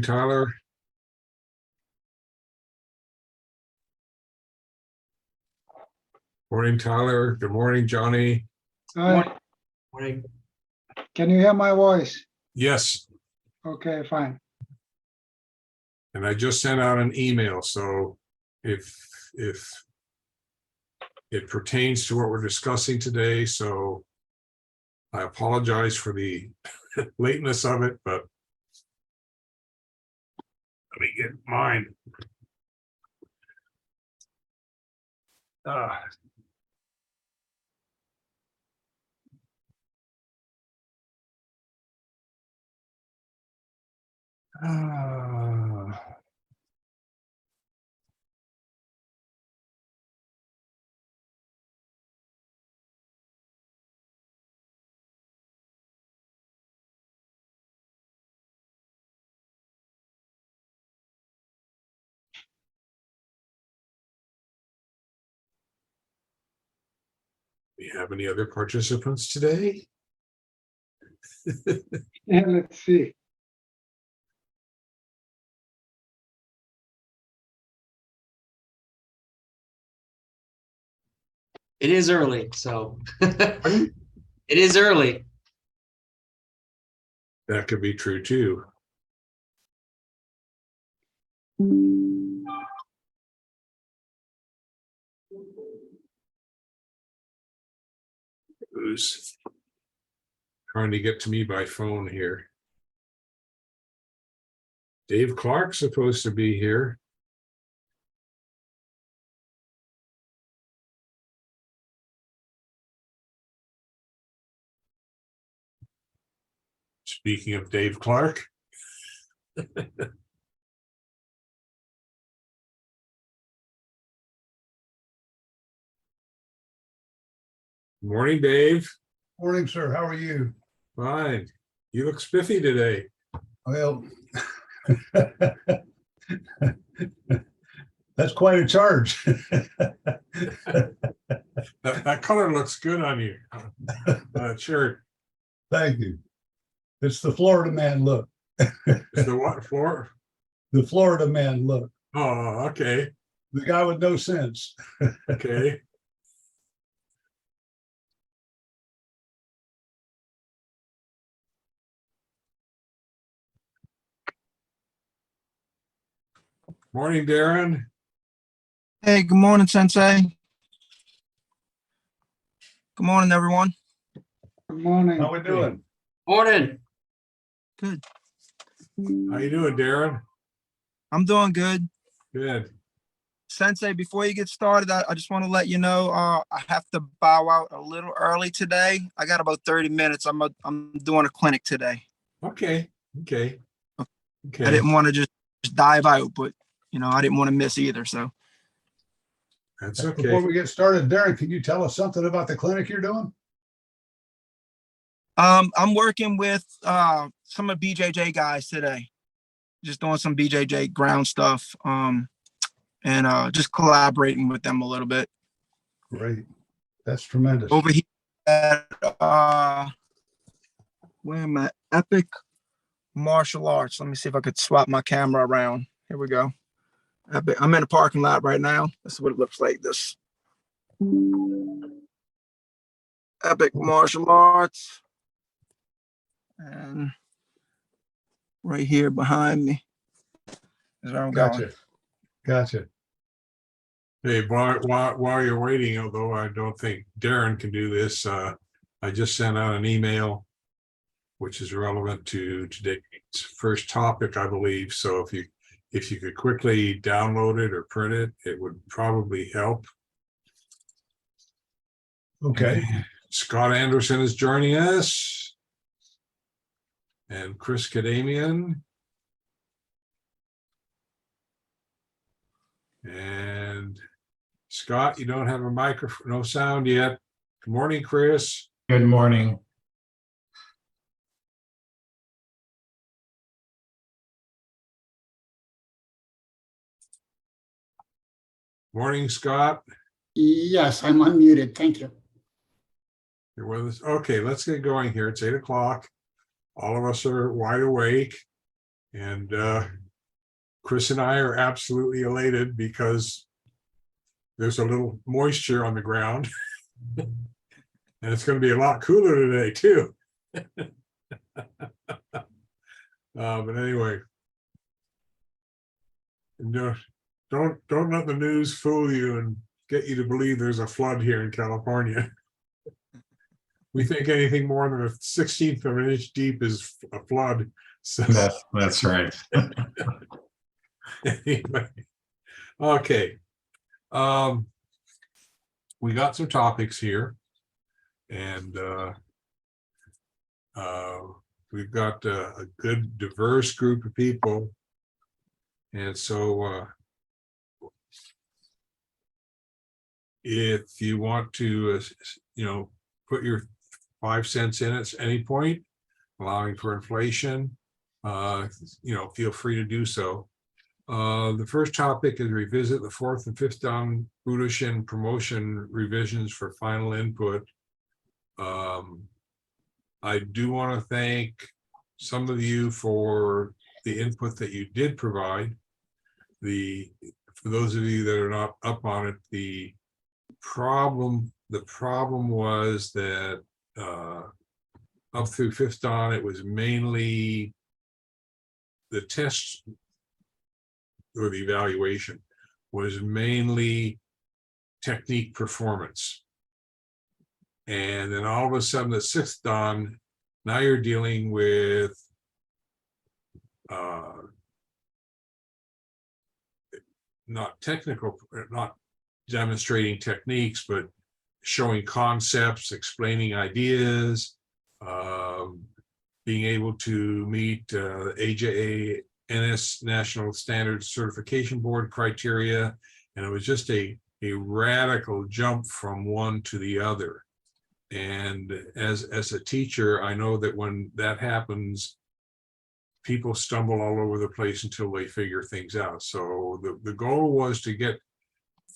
Tyler. Morning, Tyler. Good morning, Johnny. Hi, Morning. can you hear my voice? Yes, Okay, fine. and I just sent out an email, so if it pertains to what we're discussing today, so I apologize for the lateness of it, but let me get mine. Ah. Do you have any other participants today? Yeah, let's see. It is early, so it is early. That could be true too. Who's trying to get to me by phone here? Dave Clark's supposed to be here. Speaking of Dave Clark. Morning, Dave. Morning, sir. How are you? Fine. You look spiffy today. Well, that's quite a charge. That color looks good on you. Shirt. Thank you. It's the Florida man look. Is the what floor? The Florida man look. Oh, okay. The guy with no sense. Okay. Morning, Darren. Hey, good morning, Sensei. Good morning, everyone. Good morning. How we doing? Morning. Good. How you doing, Darren? I'm doing good. Good. Sensei, before you get started, I just want to let you know I have to bow out a little early today. I got about 30 minutes. I'm doing a clinic today. Okay. Okay. I Okay. didn't want to just dive out, but I didn't want to miss either. So That's Before okay. we get started, Darren, can you tell us something about the clinic you're doing? I'm working with some of BJJ guys today, just doing some BJJ ground stuff, and just collaborating with them a little bit. Great. That's tremendous. Over here at where am I? Epic Martial Arts. Let me see if I could swap my camera around. Here we go. I'm in the parking lot right now. This is what it looks like. This Epic Martial Arts, and right here behind me is where I'm going. Gotcha. Gotcha. Hey, while you're waiting, although I don't think Darren can do this, I just sent out an email which is relevant to today's first topic, I believe. So if you could quickly download it or print it, it would probably help. Okay. Scott Anderson is joining us, and Chris Kadamian. And Scott, you don't have a microphone, no sound yet. Good morning, Chris. Good morning. Morning, Scott. Yes, I'm unmuted. Thank you. You're with us. Okay, let's get going here. It's 8 o'clock. All of us are wide awake. And Chris and I are absolutely elated because there's a little moisture on the ground. And it's going to be a lot cooler today too. But anyway, don't let the news fool you and get you to believe there's a flood here in California. We think anything more than a 16th of an inch deep is a flood. So That's right. anyway, okay. We got some topics here, and we've got a good diverse group of people, and so if you want to put your 5 cents in at any point, allowing for inflation, feel free to do so. The first topic is revisit the 4th and 5th Dan Budoshin promotion revisions for final input. I do want to thank some of you for the input that you did provide. For those of you that are not up on it, the problem was that up through 5th Dan, it was mainly the test or the evaluation was mainly technique performance. And then all of a sudden the 6th Dan, now you're dealing with not demonstrating techniques, but showing concepts, explaining ideas, being able to meet AJA NS National Standards Certification Board criteria. And it was just a radical jump from one to the other. And as a teacher, I know that when that happens, people stumble all over the place until they figure things out. So the goal was to get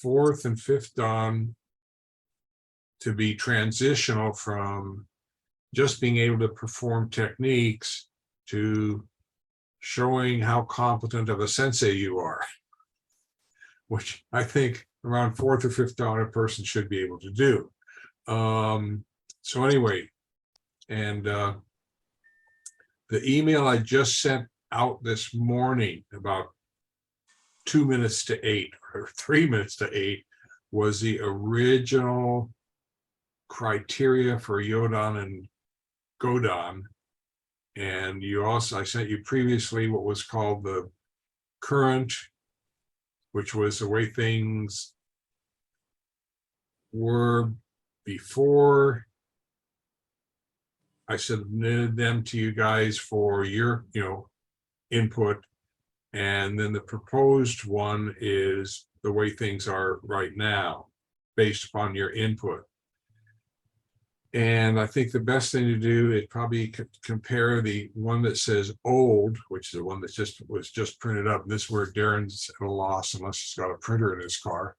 4th and 5th Dan to be transitional from just being able to perform techniques to showing how competent of a sensei you are, which I think around 4th or 5th Dan a person should be able to do. So anyway, and the email I just sent out this morning about 2 minutes to 8 or 3 minutes to 8 was the original criteria for Yodan and Godan. And I sent you previously what was called the current, which was the way things were before I submitted them to you guys for your, input. And then the proposed one is the way things are right now, based upon your input. And I think the best thing to do is probably compare the one that says old, which is the one that was just printed up. And this is where Darren's at a loss unless he's got a printer in his car.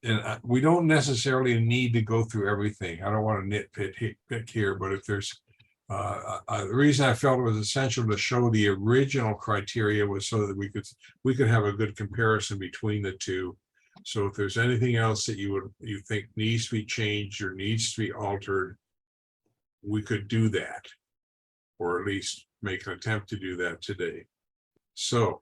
And we don't necessarily need to go through everything. I don't want to nitpick here, but if there's the reason I felt it was essential to show the original criteria was so that we could have a good comparison between the two. So if there's anything else that you think needs to be changed or needs to be altered, we could do that, or at least make an attempt to do that today. So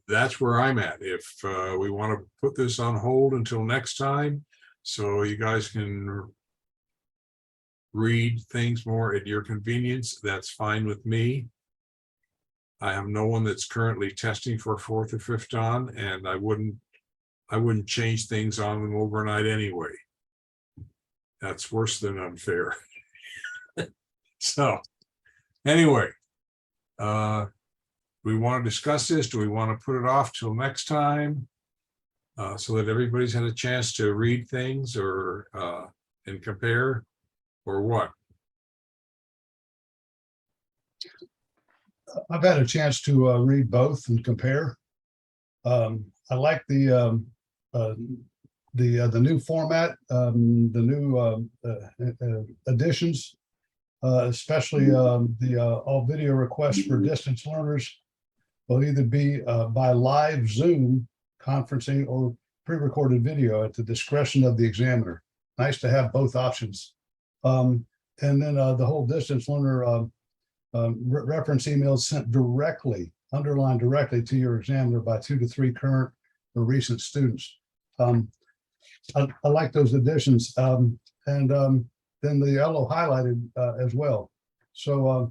that's where I'm at. If we want to put this on hold until next time, so you guys can read things more at your convenience, that's fine with me. I have no one that's currently testing for 4th or 5th Dan, and I wouldn't change things on them overnight anyway. That's worse than unfair. So anyway, we want to discuss this. Do we want to put it off till next time so that everybody's had a chance to read things or and compare, or what? I've had a chance to read both and compare. I like the the new format, the new additions, especially the all video requests for distance learners will either be by live Zoom conferencing or pre-recorded video at the discretion of the examiner. Nice to have both options. And then the whole distance learner reference emails sent directly, underlined directly to your examiner by 2 to 3 current or recent students. I like those additions. And then the yellow highlighted as well. So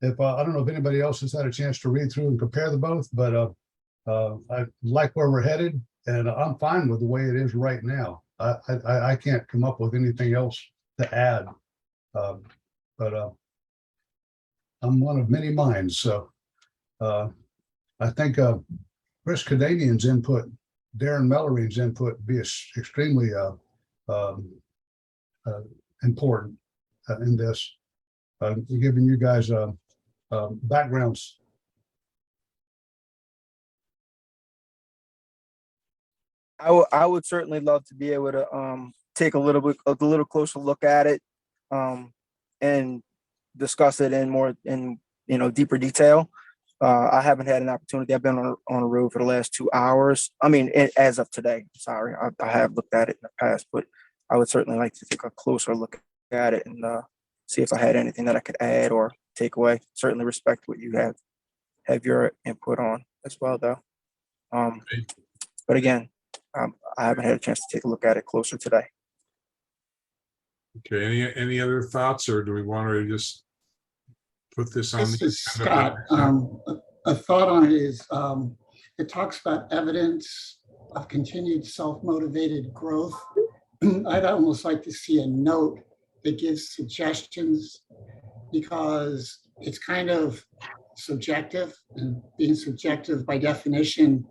if I don't know if anybody else has had a chance to read through and compare the both, but I like where we're headed, and I'm fine with the way it is right now. I can't come up with anything else to add, but I'm one of many minds. So I think Chris Kadanian's input, Darren Mellerine's input be extremely important in this, giving you guys backgrounds. I would certainly love to be able to take a little closer look at it and discuss it in deeper detail. I haven't had an opportunity. I've been on a road for the last 2 hours. I mean, as of today, sorry, I have looked at it in the past, but I would certainly like to take a closer look at it and see if I had anything that I could add or take away. Certainly respect what you have your input on as well, though. But again, I haven't had a chance to take a look at it closer today. Okay, any other thoughts, or do we want to just put this on? This is Scott. A thought on it is it talks about evidence of continued self-motivated growth. I'd almost like to see a note that gives suggestions, because it's kind of subjective, and being subjective by definition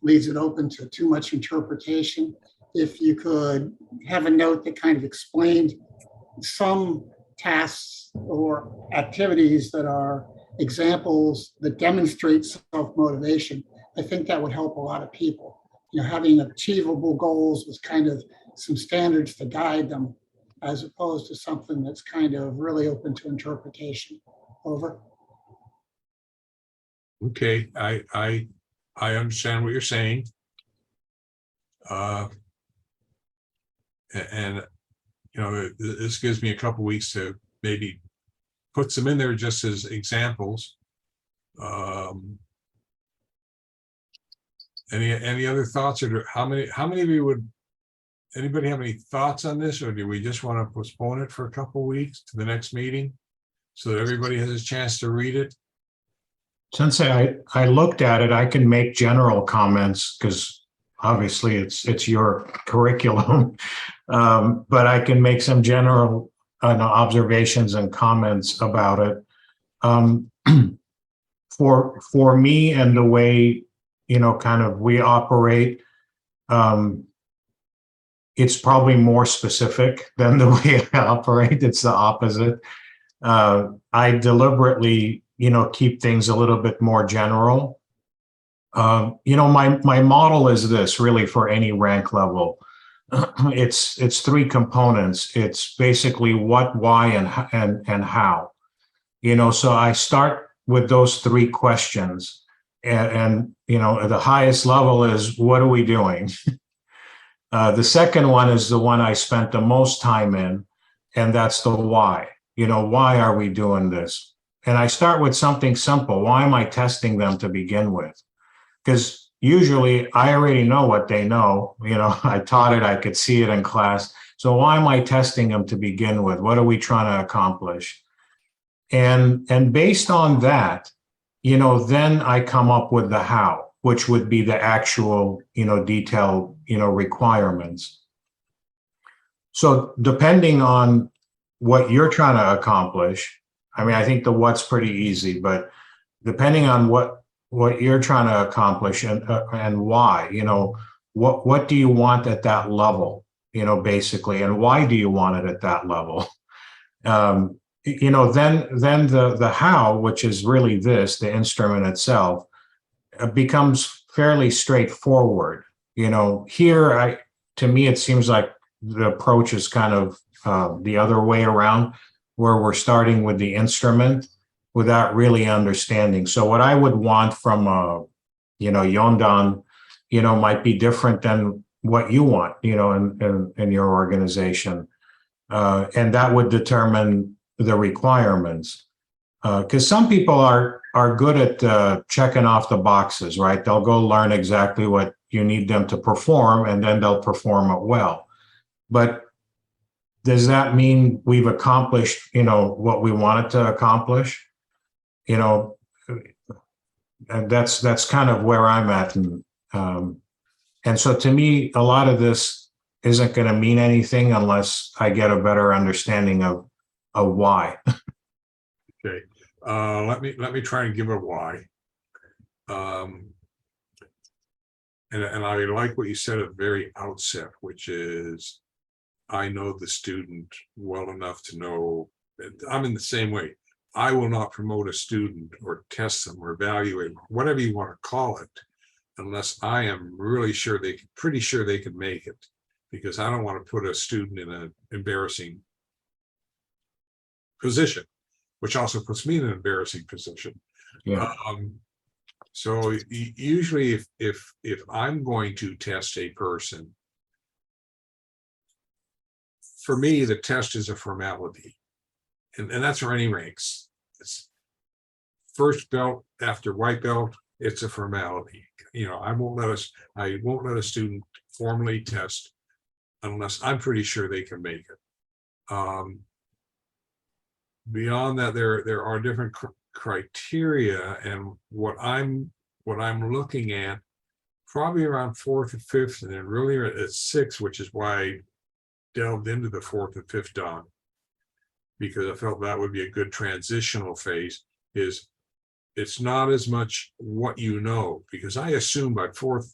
leaves it open to too much interpretation. If you could have a note that kind of explained some tasks or activities that are examples that demonstrate self-motivation, I think that would help a lot of people. Having achievable goals with kind of some standards to guide them, as opposed to something that's kind of really open to interpretation. Over. Okay, I understand what you're saying. And this gives me a couple weeks to maybe put some in there just as examples. Any other thoughts, or how many of you would, anybody have any thoughts on this, or do we just want to postpone it for a couple weeks to the next meeting so that everybody has a chance to read it? Since I looked at it, I can make general comments because obviously it's your curriculum, but I can make some general observations and comments about it. For me and the way kind of we operate, it's probably more specific than the way I operate. It's the opposite. I deliberately keep things a little bit more general. My model is this really for any rank level. It's 3 components. It's basically what, why, and how. So I start with those 3 questions, and the highest level is, what are we doing? The second one is the one I spent the most time in, and that's the why. Why are we doing this? And I start with something simple. Why am I testing them to begin with? Because usually I already know what they know. I taught it, I could see it in class. So why am I testing them to begin with? What are we trying to accomplish? And based on that, then I come up with the how, which would be the actual, detailed, requirements. So depending on what you're trying to accomplish, I think the what's pretty easy, but depending on what you're trying to accomplish and why, what do you want at that level, basically, and why do you want it at that level? Then the how, which is really the instrument itself, becomes fairly straightforward. Here to me, it seems like the approach is kind of the other way around, where we're starting with the instrument without really understanding. So what I would want from Yondan, might be different than what you want, in your organization. And that would determine the requirements. Because some people are good at checking off the boxes, right? They'll go learn exactly what you need them to perform, and then they'll perform it well. But does that mean we've accomplished, what we wanted to accomplish? And that's kind of where I'm at. And so to me, a lot of this isn't going to mean anything unless I get a better understanding of why. Okay, let me try and give a why. And I like what you said at the very outset, which is, I know the student well enough to know that I'm in the same way. I will not promote a student or test them or evaluate them, whatever you want to call it, unless I am really sure pretty sure they can make it, because I don't want to put a student in an embarrassing position, which also puts me in an embarrassing position. Yeah. So usually if I'm going to test a person, for me, the test is a formality, and that's for any ranks. It's first belt after white belt, it's a formality. I won't let a student formally test unless I'm pretty sure they can make it. Beyond that, there are different criteria, and what I'm looking at, probably around 4th and 5th, and then really at 6th, which is why I delved into the 4th and 5th Dan, because I felt that would be a good transitional phase. It's not as much what you know, because I assume by fourth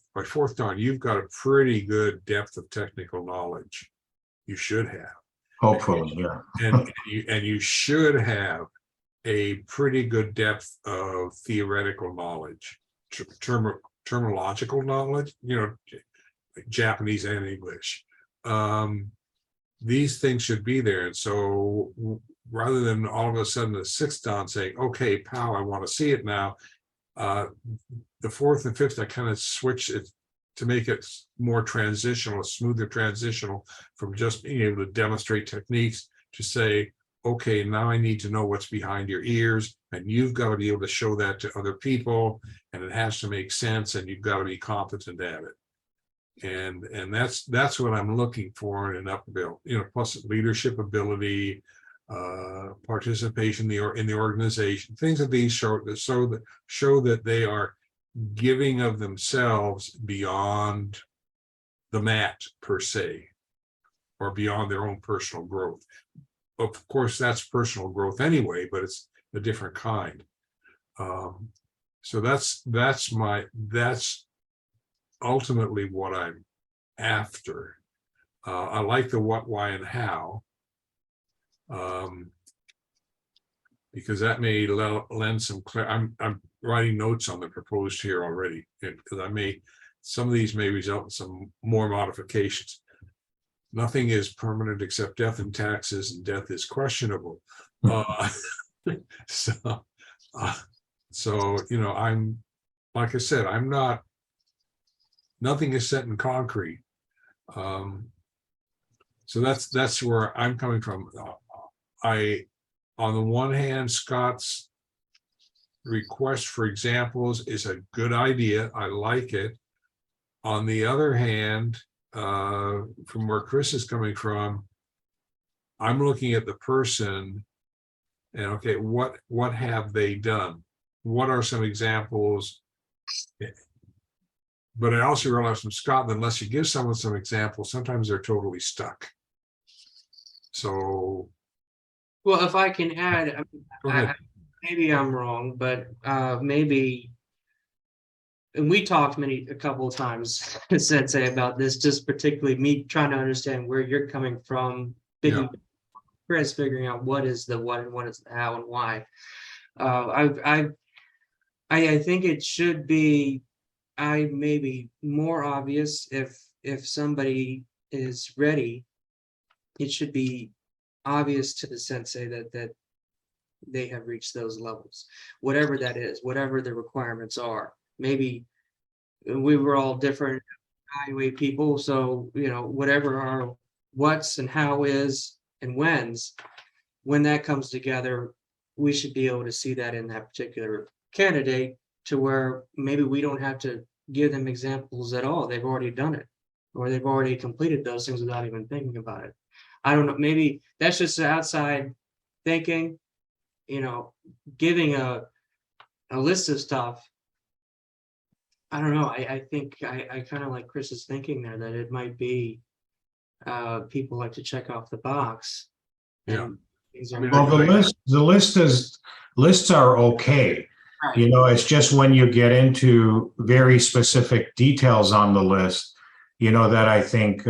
Dan you've got a pretty good depth of technical knowledge. You should have. Hopefully, yeah. And you should have a pretty good depth of theoretical knowledge, terminological knowledge, Japanese and English. These things should be there. And so rather than all of a sudden the 6th Dan saying, okay, pal, I want to see it now, the 4th and 5th, I kind of switched it to make it more transitional, a smoother transitional from just being able to demonstrate techniques to say, okay, now I need to know what's behind your ears, and you've got to be able to show that to other people, and it has to make sense, and you've got to be competent at it. And that's what I'm looking for in an upper belt, plus leadership ability, participation in the organization, things of these sort that show that they are giving of themselves beyond the mat per se, or beyond their own personal growth. Of course, that's personal growth anyway, but it's a different kind. So that's ultimately what I'm after. I like the what, why, and how, because that may lend some clarity. I'm writing notes on the proposed here already, because some of these may result in some more modifications. Nothing is permanent except death and taxes, and death is questionable. So I'm, like I said, nothing is set in concrete. So that's where I'm coming from. On the one hand, Scott's request for examples is a good idea. I like it. On the other hand, from where Chris is coming from, I'm looking at the person and, okay, what have they done? What are some examples? But I also realize from Scott that unless you give someone some examples, sometimes they're totally stuck. So, Well, if I can add, go ahead. maybe I'm wrong, but maybe, and we talked a couple of times, Sensei, about this, just particularly me trying to understand where you're coming from, Chris figuring out what is the what and what is the how and why. I think it should be maybe more obvious if somebody is ready, it should be obvious to the sensei that they have reached those levels, whatever that is, whatever the requirements are. Maybe we were all different evaluate people, so whatever our what's and how is and when's, when that comes together, we should be able to see that in that particular candidate, to where maybe we don't have to give them examples at all. They've already done it, or they've already completed those things without even thinking about it. I don't know, maybe that's just outside thinking, giving a list of stuff. I don't know. I think I kind of like Chris's thinking there, that it might be people like to check off the box. Yeah. Things are Well, lists are okay. right. It's just when you get into very specific details on the list, that I think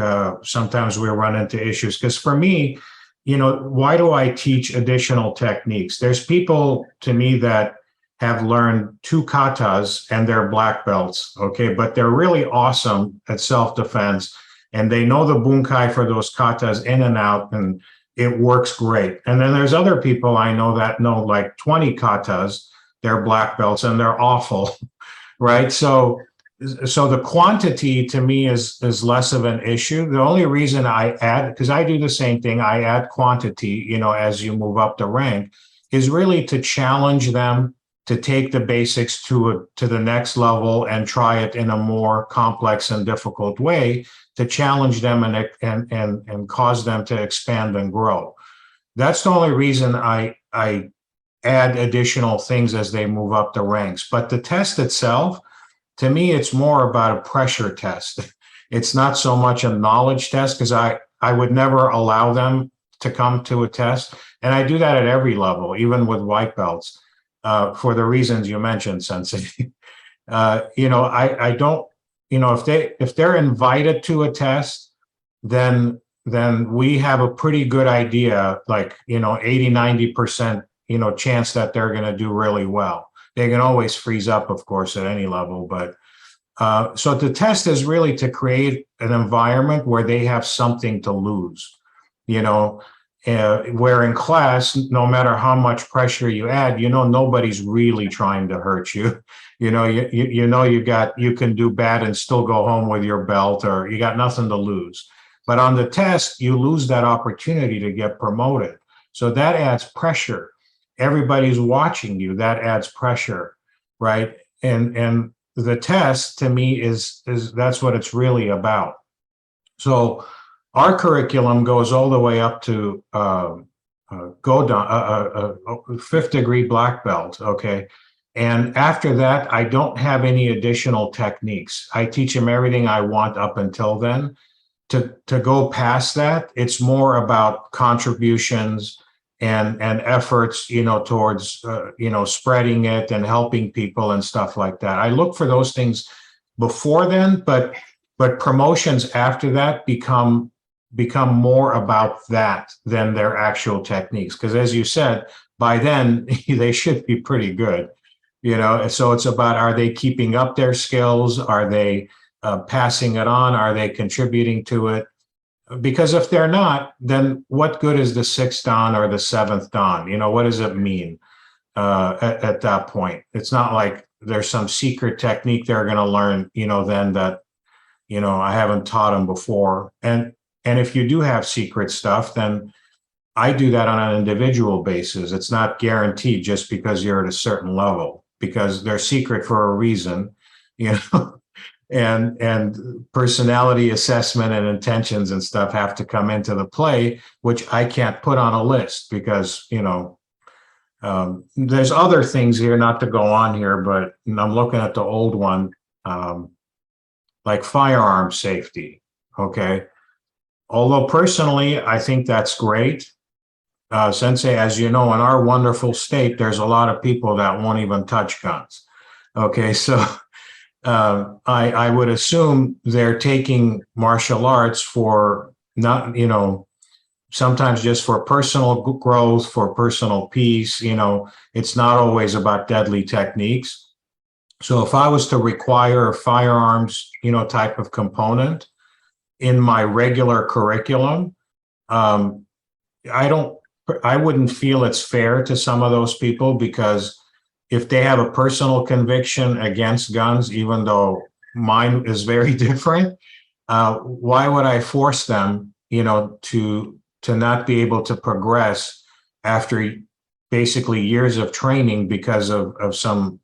sometimes we run into issues. Because for me, why do I teach additional techniques? There's people to me that have learned 2 katas and they're black belts, okay, but they're really awesome at self-defense, and they know the bunkai for those katas in and out, and it works great. And then there's other people I know that know like 20 katas, they're black belts, and they're awful, right? So the quantity to me is less of an issue. The only reason I add, because I do the same thing, I add quantity, as you move up the rank, is really to challenge them to take the basics to the next level and try it in a more complex and difficult way, to challenge them and cause them to expand and grow. That's the only reason I add additional things as they move up the ranks. But the test itself, to me, it's more about a pressure test. It's not so much a knowledge test, because I would never allow them to come to a test. And I do that at every level, even with white belts, for the reasons you mentioned, Sensei. I don't, if they're invited to a test, then we have a pretty good idea, like, 80-90%, chance that they're going to do really well. They can always freeze up, of course, at any level, but so the test is really to create an environment where they have something to lose, where in class, no matter how much pressure you add, nobody's really trying to hurt you. You can do bad and still go home with your belt, or you got nothing to lose. But on the test, you lose that opportunity to get promoted. So that adds pressure. Everybody's watching you. That adds pressure, right? And the test, to me, is that's what it's really about. So our curriculum goes all the way up to Godan, 5th degree black belt, okay? And after that, I don't have any additional techniques. I teach them everything I want up until then. To go past that, it's more about contributions and efforts, towards, spreading it and helping people and stuff like that. I look for those things before then, but promotions after that become more about that than their actual techniques. Because as you said, by then they should be pretty good, so it's about, are they keeping up their skills? Are they passing it on? Are they contributing to it? Because if they're not, then what good is the 6th dan or the 7th dan? What does it mean at that point? It's not like there's some secret technique they're going to learn, then that, I haven't taught them before. And if you do have secret stuff, then I do that on an individual basis. It's not guaranteed just because you're at a certain level, because they're secret for a reason, and personality assessment and intentions and stuff have to come into the play, which I can't put on a list because, there's other things here, not to go on here, but I'm looking at the old one, like firearm safety. Okay. Although personally, I think that's great. Sensei, as you know, in our wonderful state, there's a lot of people that won't even touch guns. Okay. So I would assume they're taking martial arts for not, sometimes just for personal growth, for personal peace. It's not always about deadly techniques. So if I was to require a firearms, type of component, in my regular curriculum, I wouldn't feel it's fair to some of those people, because if they have a personal conviction against guns, even though mine is very different, why would I force them, to not be able to progress after basically years of training because of some,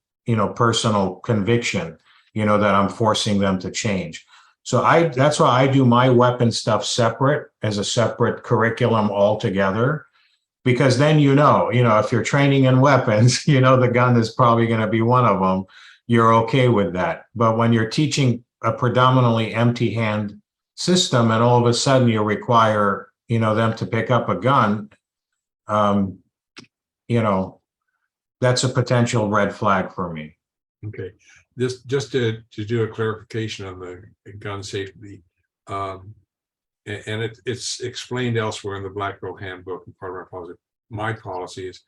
personal conviction, that I'm forcing them to change. So that's why I do my weapon stuff separate, as a separate curriculum altogether, because then, if you're training in weapons, the gun is probably going to be one of them. You're okay with that. But when you're teaching a predominantly empty hand system, and all of a sudden you require, them to pick up a gun, that's a potential red flag for me. Okay, just to do a clarification on the gun safety, and it's explained elsewhere in the Black Belt Handbook and part of our policy. My policy is,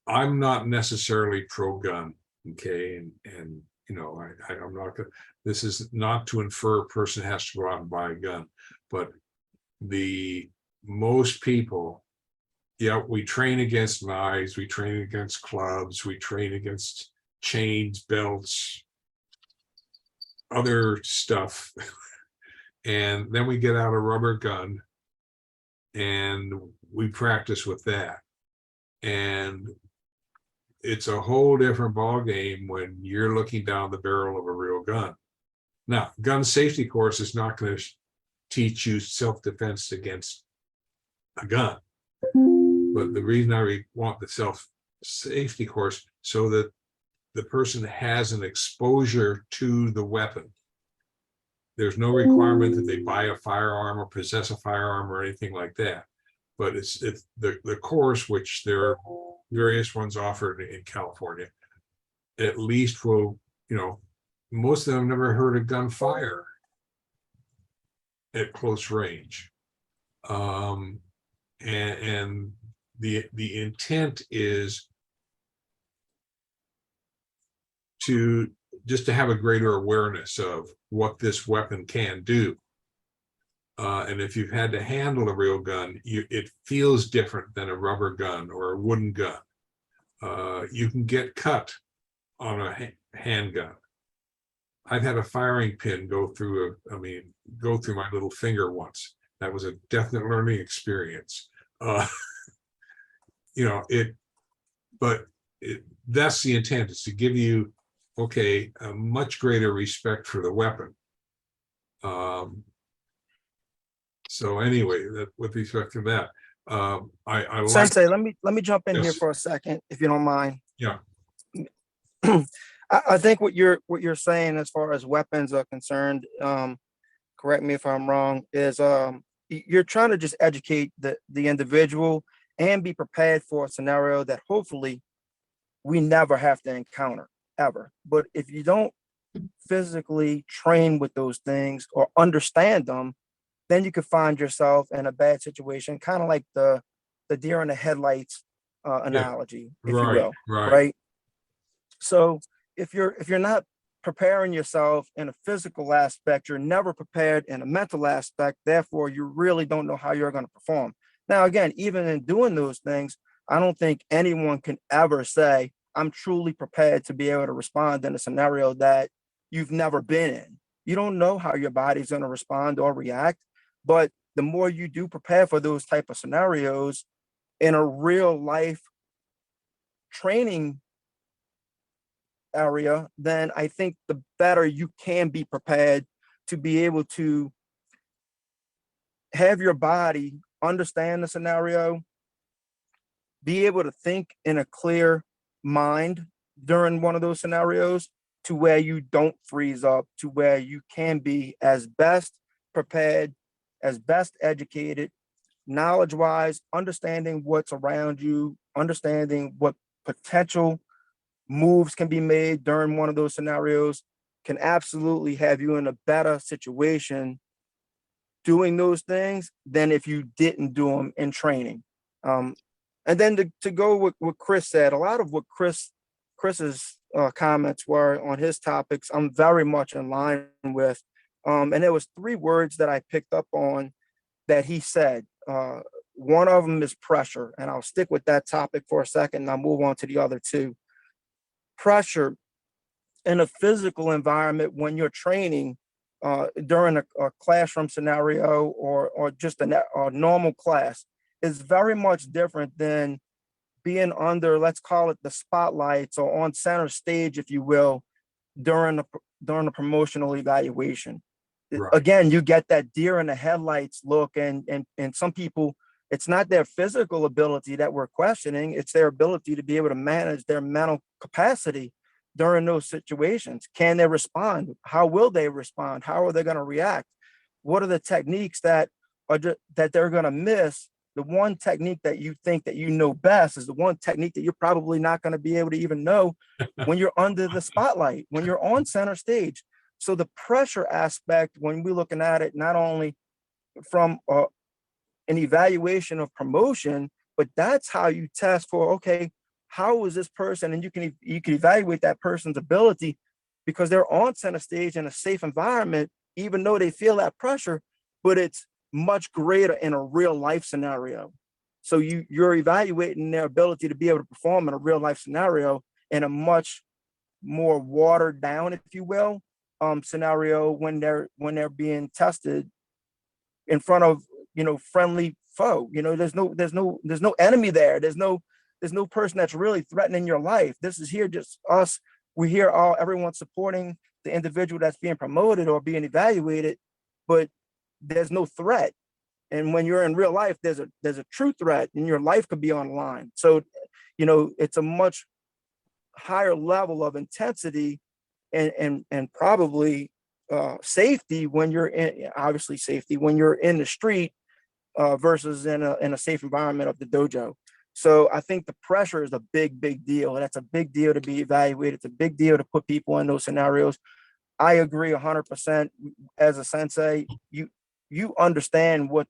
I'm not necessarily pro-gun, okay, and I'm not gonna. This is not to infer a person has to go out and buy a gun, but most people, yeah, we train against knives, we train against clubs, we train against chains, belts, other stuff. And then we get out a rubber gun and we practice with that. And it's a whole different ball game when you're looking down the barrel of a real gun. Now, gun safety course is not going to teach you self-defense against a gun. But the reason I want the self-safety course, so that the person has an exposure to the weapon. There's no requirement that they buy a firearm or possess a firearm or anything like that. But it's the course, which there are various ones offered in California, at least will, most of them never heard a gun fire at close range. And the intent is to have a greater awareness of what this weapon can do. And if you've had to handle a real gun, it feels different than a rubber gun or a wooden gun. You can get cut on a handgun. I've had a firing pin go through my little finger once. That was a definite learning experience. That's the intent, is to give you, a much greater respect for the weapon. So anyway, with respect to that, I like. Sensei, let me jump in here Yes. for a second, if you don't mind. Yeah. I think what you're saying as far as weapons are concerned, correct me if I'm wrong, is you're trying to just educate the individual and be prepared for a scenario that hopefully we never have to encounter, ever. But if you don't physically train with those things or understand them, then you could find yourself in a bad situation, kind of like the deer in the headlights analogy, if you will, right? So if you're not preparing yourself in a physical aspect, you're never prepared in a mental aspect. Therefore, you really don't know how you're going to perform. Now, again, even in doing those things, I don't think anyone can ever say, I'm truly prepared to be able to respond in a scenario that you've never been in. You don't know how your body's going to respond or react. But the more you do prepare for those type of scenarios in a real life training area, then I think the better you can be prepared to be able to have your body understand the scenario, be able to think in a clear mind during one of those scenarios, to where you don't freeze up, to where you can be as best prepared, as best educated, knowledge-wise, understanding what's around you, understanding what potential moves can be made during one of those scenarios, can absolutely have you in a better situation doing those things than if you didn't do them in training. And then to go with what Chris said, a lot of what Chris's comments were on his topics, I'm very much in line with. And there was 3 words that I picked up on that he said. One of them is pressure, and I'll stick with that topic for a second, and I'll move on to the other 2. Pressure in a physical environment when you're training during a classroom scenario or just a normal class is very much different than being under, let's call it the spotlights or on center stage, if you will, during the promotional evaluation. Right. Again, you get that deer in the headlights look, and some people, it's not their physical ability that we're questioning, it's their ability to be able to manage their mental capacity during those situations. Can they respond? How will they respond? How are they going to react? What are the techniques that they're going to miss? The one technique that you think that you know best is the one technique that you're probably not going to be able to even know when you're under the spotlight, when you're on center stage. So the pressure aspect, when we're looking at it, not only from an evaluation of promotion, but that's how you test for, okay, how is this person? And you can evaluate that person's ability because they're on center stage in a safe environment, even though they feel that pressure, but it's much greater in a real life scenario. So you're evaluating their ability to be able to perform in a real life scenario in a much more watered down, if you will, scenario when they're being tested in front of, friendly foe. There's no enemy there. There's no person that's really threatening your life. This is here just us. We're here everyone supporting the individual that's being promoted or being evaluated, but there's no threat. And when you're in real life, there's a true threat and your life could be on the line. So, it's a much higher level of intensity and probably safety when you're when you're in the street versus in a safe environment of the dojo. So I think the pressure is a big deal. That's a big deal to be evaluated. It's a big deal to put people in those scenarios. I agree 100%. As a sensei, you understand what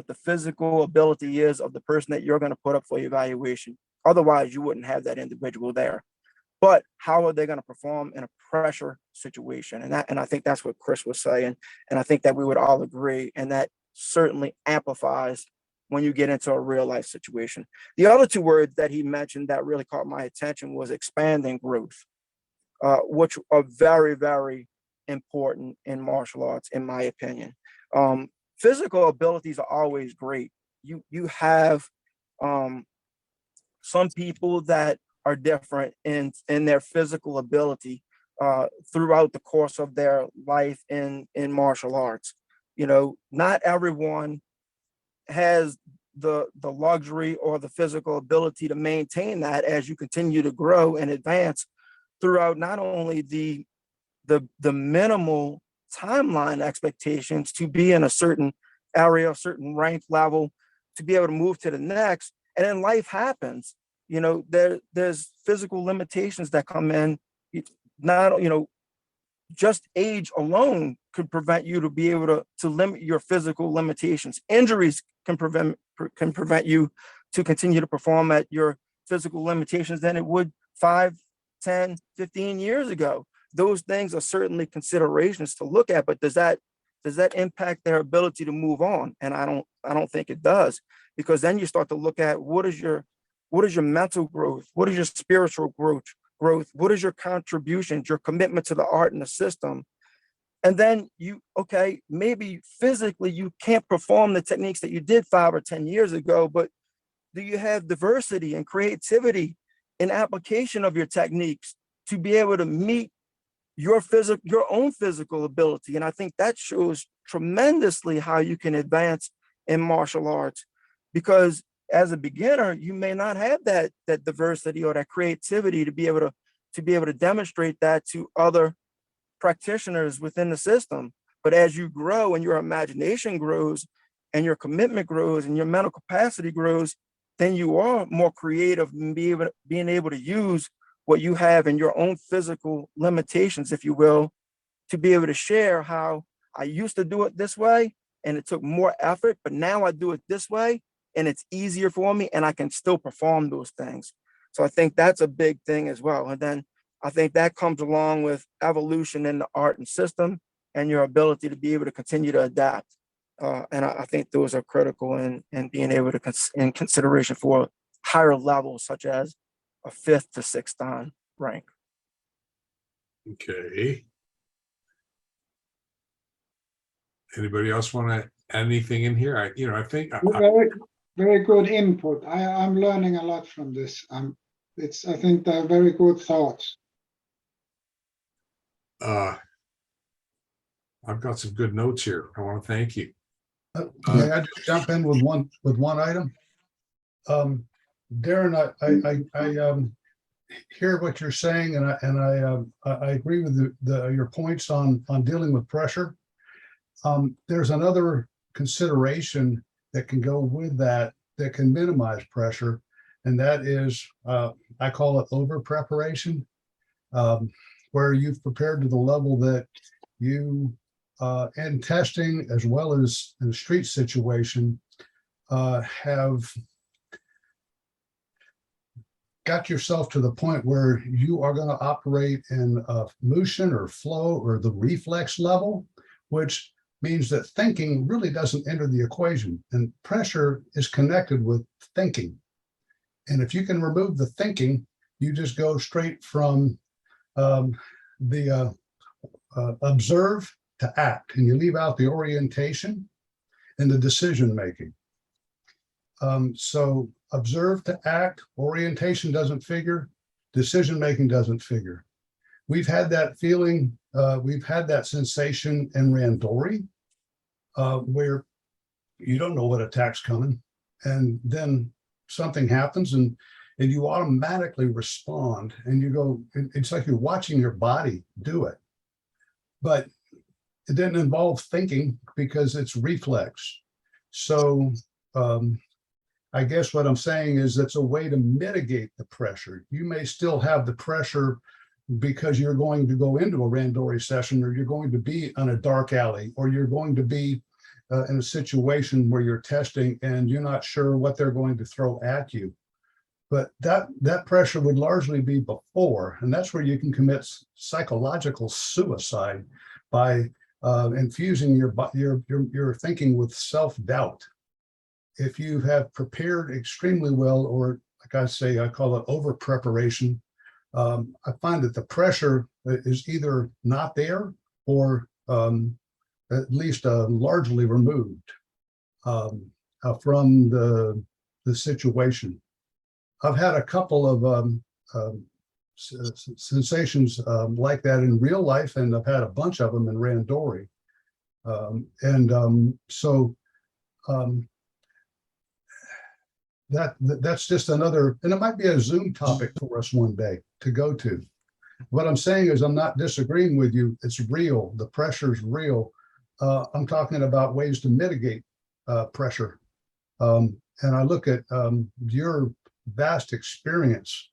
the physical ability is of the person that you're going to put up for evaluation. Otherwise, you wouldn't have that individual there. But how are they going to perform in a pressure situation? And I think that's what Chris was saying. And I think that we would all agree. And that certainly amplifies when you get into a real life situation. The other 2 words that he mentioned that really caught my attention was expanding growth, which are very, very important in martial arts, in my opinion. Physical abilities are always great. You have some people that are different in their physical ability throughout the course of their life in martial arts. Not everyone has the luxury or the physical ability to maintain that as you continue to grow and advance throughout not only the minimal timeline expectations to be in a certain area, a certain rank level, to be able to move to the next. And then life happens. There's physical limitations that come in. Just age alone could prevent you to be able to limit your physical limitations. Injuries can prevent you to continue to perform at your physical limitations than it would 5, 10, 15 years ago. Those things are certainly considerations to look at, but does that impact their ability to move on? And I don't think it does, because then you start to look at what is your mental growth? What is your spiritual growth? What is your contributions, your commitment to the art and the system? And then maybe physically you can't perform the techniques that you did 5 or 10 years ago, but do you have diversity and creativity in application of your techniques to be able to meet your own physical ability? And I think that shows tremendously how you can advance in martial arts, because as a beginner, you may not have that diversity or that creativity to be able to demonstrate that to other practitioners within the system. But as you grow and your imagination grows and your commitment grows and your mental capacity grows, then you are more creative and being able to use what you have in your own physical limitations, if you will, to be able to share how I used to do it this way and it took more effort, but now I do it this way and it's easier for me and I can still perform those things. So I think that's a big thing as well. And then I think that comes along with evolution in the art and system. and your ability to be able to continue to adapt. And I think those are critical in being able to in consideration for higher levels, such as a 5th to 6th dan rank. Okay. Anybody else want to add anything in here? I think Very, very good input. I'm learning a lot from this. I think they're very good thoughts. I've got some good notes here. I want to thank you. May I just jump in with one item? Darren, I hear what you're saying, and I agree with your points on dealing with pressure. There's another consideration that can go with that can minimize pressure, and that is, I call it over preparation, where you've prepared to the level that you, in testing as well as in a street situation, have got yourself to the point where you are going to operate in a mushin or flow or the reflex level, which means that thinking really doesn't enter the equation, and pressure is connected with thinking. And if you can remove the thinking, you just go straight from the observe to act, and you leave out the orientation and the decision making. So observe to act, orientation doesn't figure, decision making doesn't figure. We've had that feeling, we've had that sensation in randori, where you don't know what attack's coming, and then something happens, and you automatically respond, and you go, it's like you're watching your body do it. But it didn't involve thinking because it's reflex. So I guess what I'm saying is it's a way to mitigate the pressure. You may still have the pressure because you're going to go into a randori session, or you're going to be on a dark alley, or you're going to be in a situation where you're testing and you're not sure what they're going to throw at you. But that pressure would largely be before, and that's where you can commit psychological suicide by infusing your thinking with self-doubt. If you have prepared extremely well, or like I say, I call it over preparation, I find that the pressure is either not there or at least largely removed from the situation. I've had a couple of sensations like that in real life, and I've had a bunch of them in randori. That's just another, and it might be a Zoom topic for us one day to go to. What I'm saying is I'm not disagreeing with you. It's real. The pressure is real. I'm talking about ways to mitigate pressure. And I look at your vast experience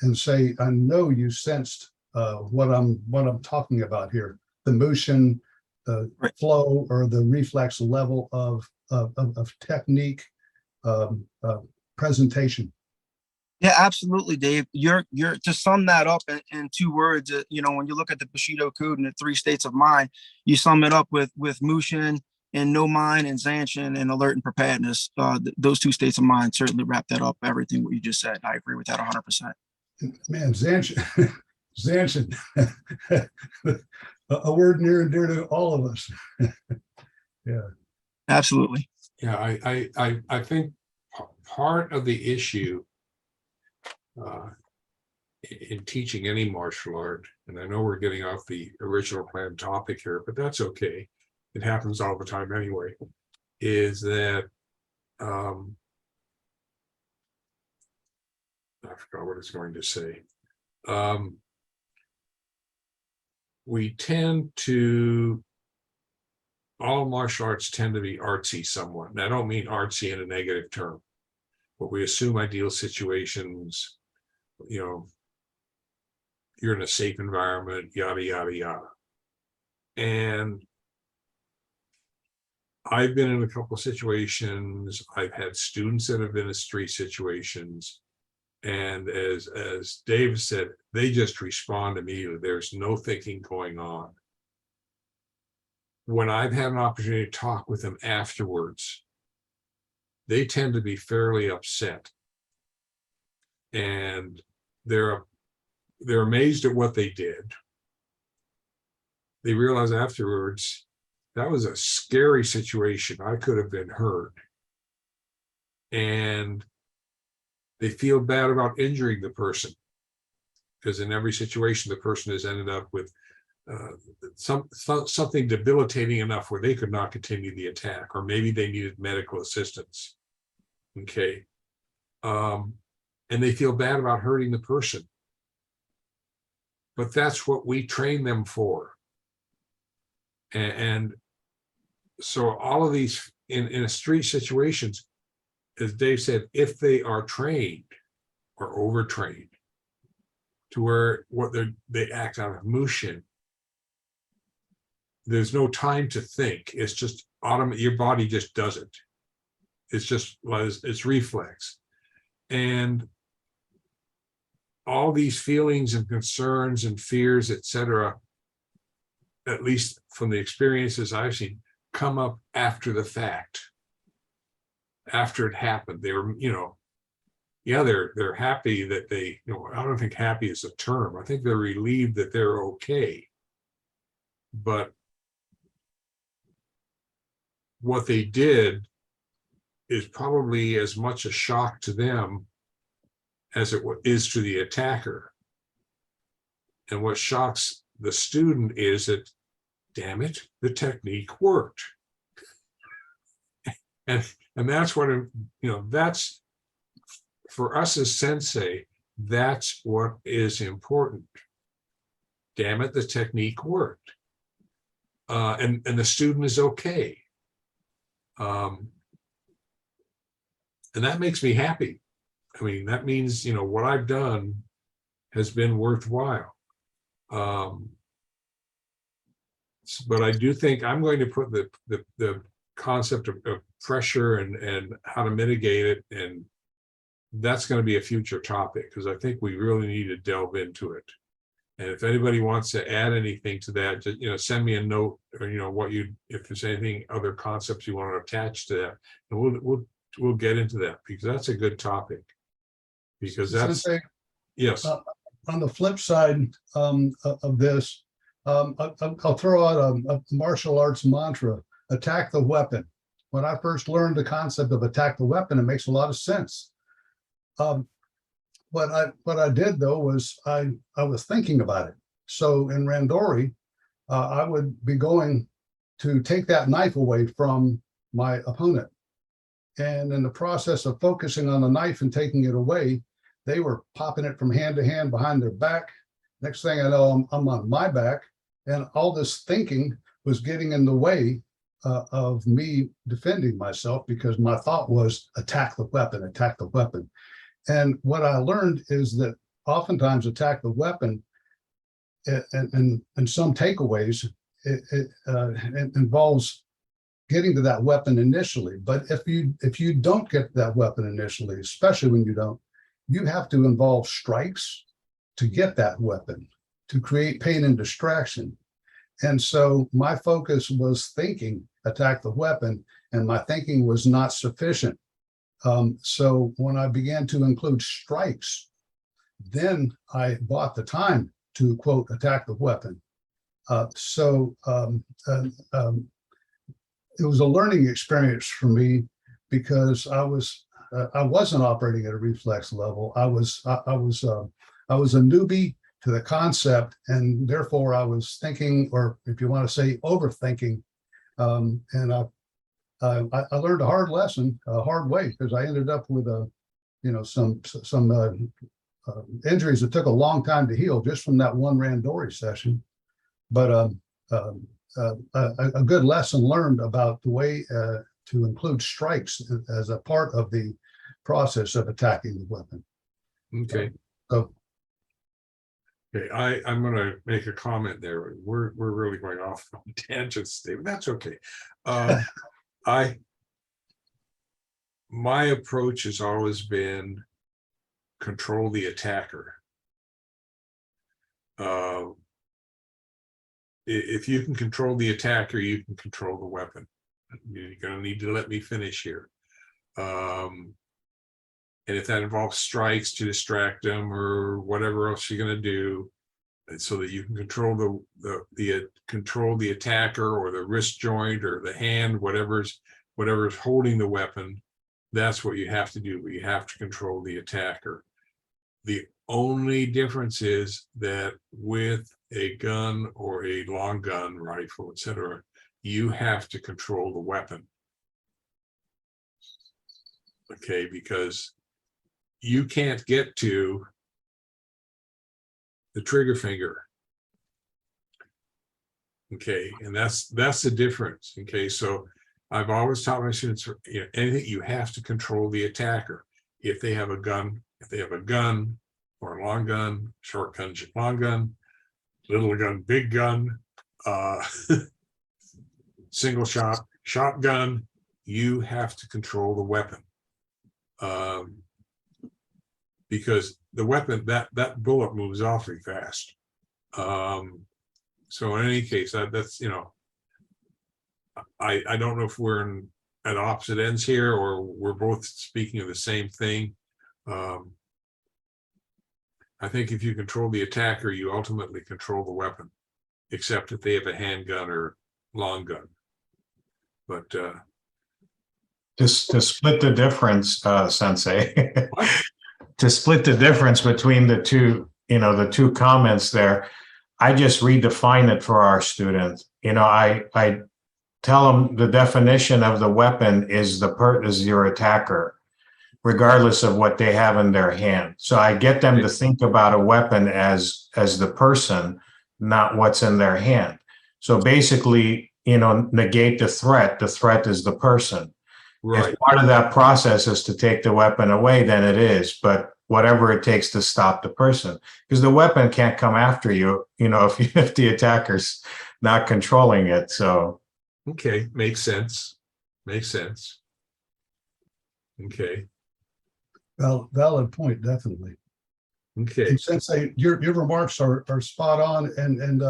and say, I know you sensed what I'm talking about here, the mushin, the flow, or the reflex level of technique, presentation. Yeah, absolutely, Dave. You're to sum that up in 2 words. When you look at the Bushido Code and the 3 states of mind, you sum it up with mushin and no mind and zanshin and alert and preparedness. Those 2 states of mind certainly wrap that up. Everything what you just said, I agree with that 100%. Man, zanshin, a word near and dear to all of us. Yeah, absolutely. Yeah, I think part of the issue in teaching any martial art, and I know we're getting off the original planned topic here, but that's okay. It happens all the time anyway, is that I forgot what it's going to say. We tend to, all martial arts tend to be artsy somewhat. And I don't mean artsy in a negative term, but we assume ideal situations, you're in a safe environment, yada, yada, yada. And I've been in a couple of situations. I've had students that have been in street situations. And as Dave said, they just respond immediately. There's no thinking going on. when I've had an opportunity to talk with them afterwards, they tend to be fairly upset. And they're amazed at what they did. They realize afterwards, that was a scary situation. I could have been hurt. And they feel bad about injuring the person, because in every situation, the person has ended up with something debilitating enough where they could not continue the attack, or maybe they needed medical assistance. Okay. And they feel bad about hurting the person. But that's what we train them for. And so all of these in a street situations, as Dave said, if they are trained or overtrained to where they act out of mushin, there's no time to think. It's just automatic. Your body just does it. It's just, it's reflex. And all these feelings and concerns and fears, etc., at least from the experiences I've seen, come up after the fact. After it happened, they were, yeah, they're happy that they, I don't think happy is a term. I think they're relieved that they're okay. But what they did is probably as much a shock to them as it is to the attacker. And what shocks the student is that, damn it, the technique worked. And that's what, that's, for us as sensei, that's what is important. Damn it, the technique worked. And the student is okay. And that makes me happy. I mean, that means, what I've done has been worthwhile. But I do think I'm going to put the concept of pressure and how to mitigate it, and that's going to be a future topic, because I think we really need to delve into it. And if anybody wants to add anything to that, just, send me a note, or if there's anything, other concepts you want to attach to that, and we'll get into that, because that's a good topic. Because that's, Sensei, yes. on the flip side of this, I'll throw out a martial arts mantra: attack the weapon. When I first learned the concept of attack the weapon, it makes a lot of sense. What I did though was I was thinking about it. So in Randori, I would be going to take that knife away from my opponent. And in the process of focusing on the knife and taking it away, they were popping it from hand to hand behind their back. Next thing I know, I'm on my back, and all this thinking was getting in the way of me defending myself, because my thought was attack the weapon, attack the weapon. And what I learned is that oftentimes attack the weapon, and some takeaways, it involves getting to that weapon initially. But if you don't get that weapon initially, especially when you have to involve strikes to get that weapon, to create pain and distraction. And so my focus was thinking, attack the weapon, and my thinking was not sufficient. So when I began to include strikes, then I bought the time to, quote, attack the weapon. It was a learning experience for me, because I wasn't operating at a reflex level. I was a newbie to the concept, and therefore I was thinking, or if you want to say overthinking, and I learned a hard lesson, a hard way, because I ended up with some injuries that took a long time to heal just from that one Randori session. But a good lesson learned about the way to include strikes as a part of the process of attacking the weapon. Okay. So Okay, I'm going to make a comment there. We're really going off on tangents, David. That's okay. My approach has always been control the attacker. if you can control the attacker, you can control the weapon. You're gonna need to let me finish here. And if that involves strikes to distract them or whatever else you're gonna do, and so that you can control control the attacker or the wrist joint or the hand, whatever's holding the weapon, that's what you have to do. You have to control the attacker. The only difference is that with a gun or a long gun, rifle, etc., you have to control the weapon. Okay, because you can't get to the trigger finger. Okay, and that's the difference. Okay, so I've always taught my students, anything, you have to control the attacker. If they have a gun, or a long gun, short gun, long gun, little gun, big gun, single shot, shotgun, you have to control the weapon. Because the weapon, that bullet moves awfully fast. So in any case, that's, I don't know if we're at opposite ends here or we're both speaking of the same thing. I think if you control the attacker, you ultimately control the weapon, except if they have a handgun or long gun. But To split the difference, Sensei, to split the difference between the two, the two comments there, I just redefine it for our students. I tell them the definition of the weapon is your attacker, regardless of what they have in their hand. So I get them to think about a weapon as the person, not what's in their hand. So basically, negate the threat. The threat is the person. right. If part of that process is to take the weapon away, then it is. But whatever it takes to stop the person, because the weapon can't come after you, if the attacker's not controlling it. So. Okay, makes sense. Makes sense. Okay. Valid point, definitely. Okay. And Sensei, your remarks are spot on and in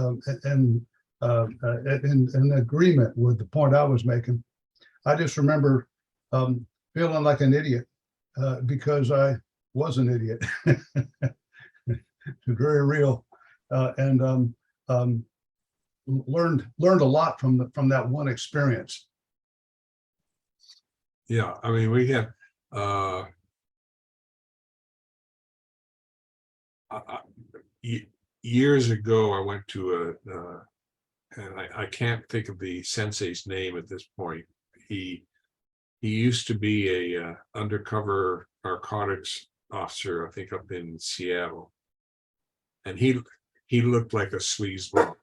agreement with the point I was making. I just remember feeling like an idiot because I was an idiot. Very real, and learned a lot from that one experience. Yeah, I mean, we have years ago, I went to and I can't think of the sensei's name at this point. He used to be a undercover narcotics officer, I think, up in Seattle, and he looked like a sleazeball.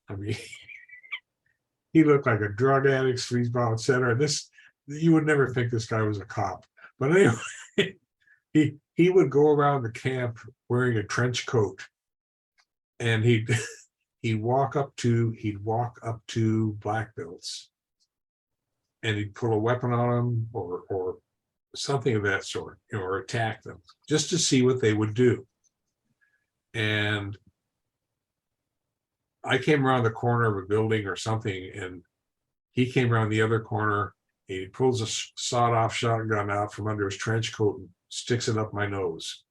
I mean, he looked like a drug addict, sleazeball, etc. You would never think this guy was a cop, but anyway, he would go around the camp wearing a trench coat, and he'd walk up to black belts, and he'd pull a weapon on them or something of that sort, or attack them just to see what they would do. And I came around the corner of a building or something, and he came around the other corner. He pulls a sawed-off shotgun out from under his trench coat and sticks it up my nose.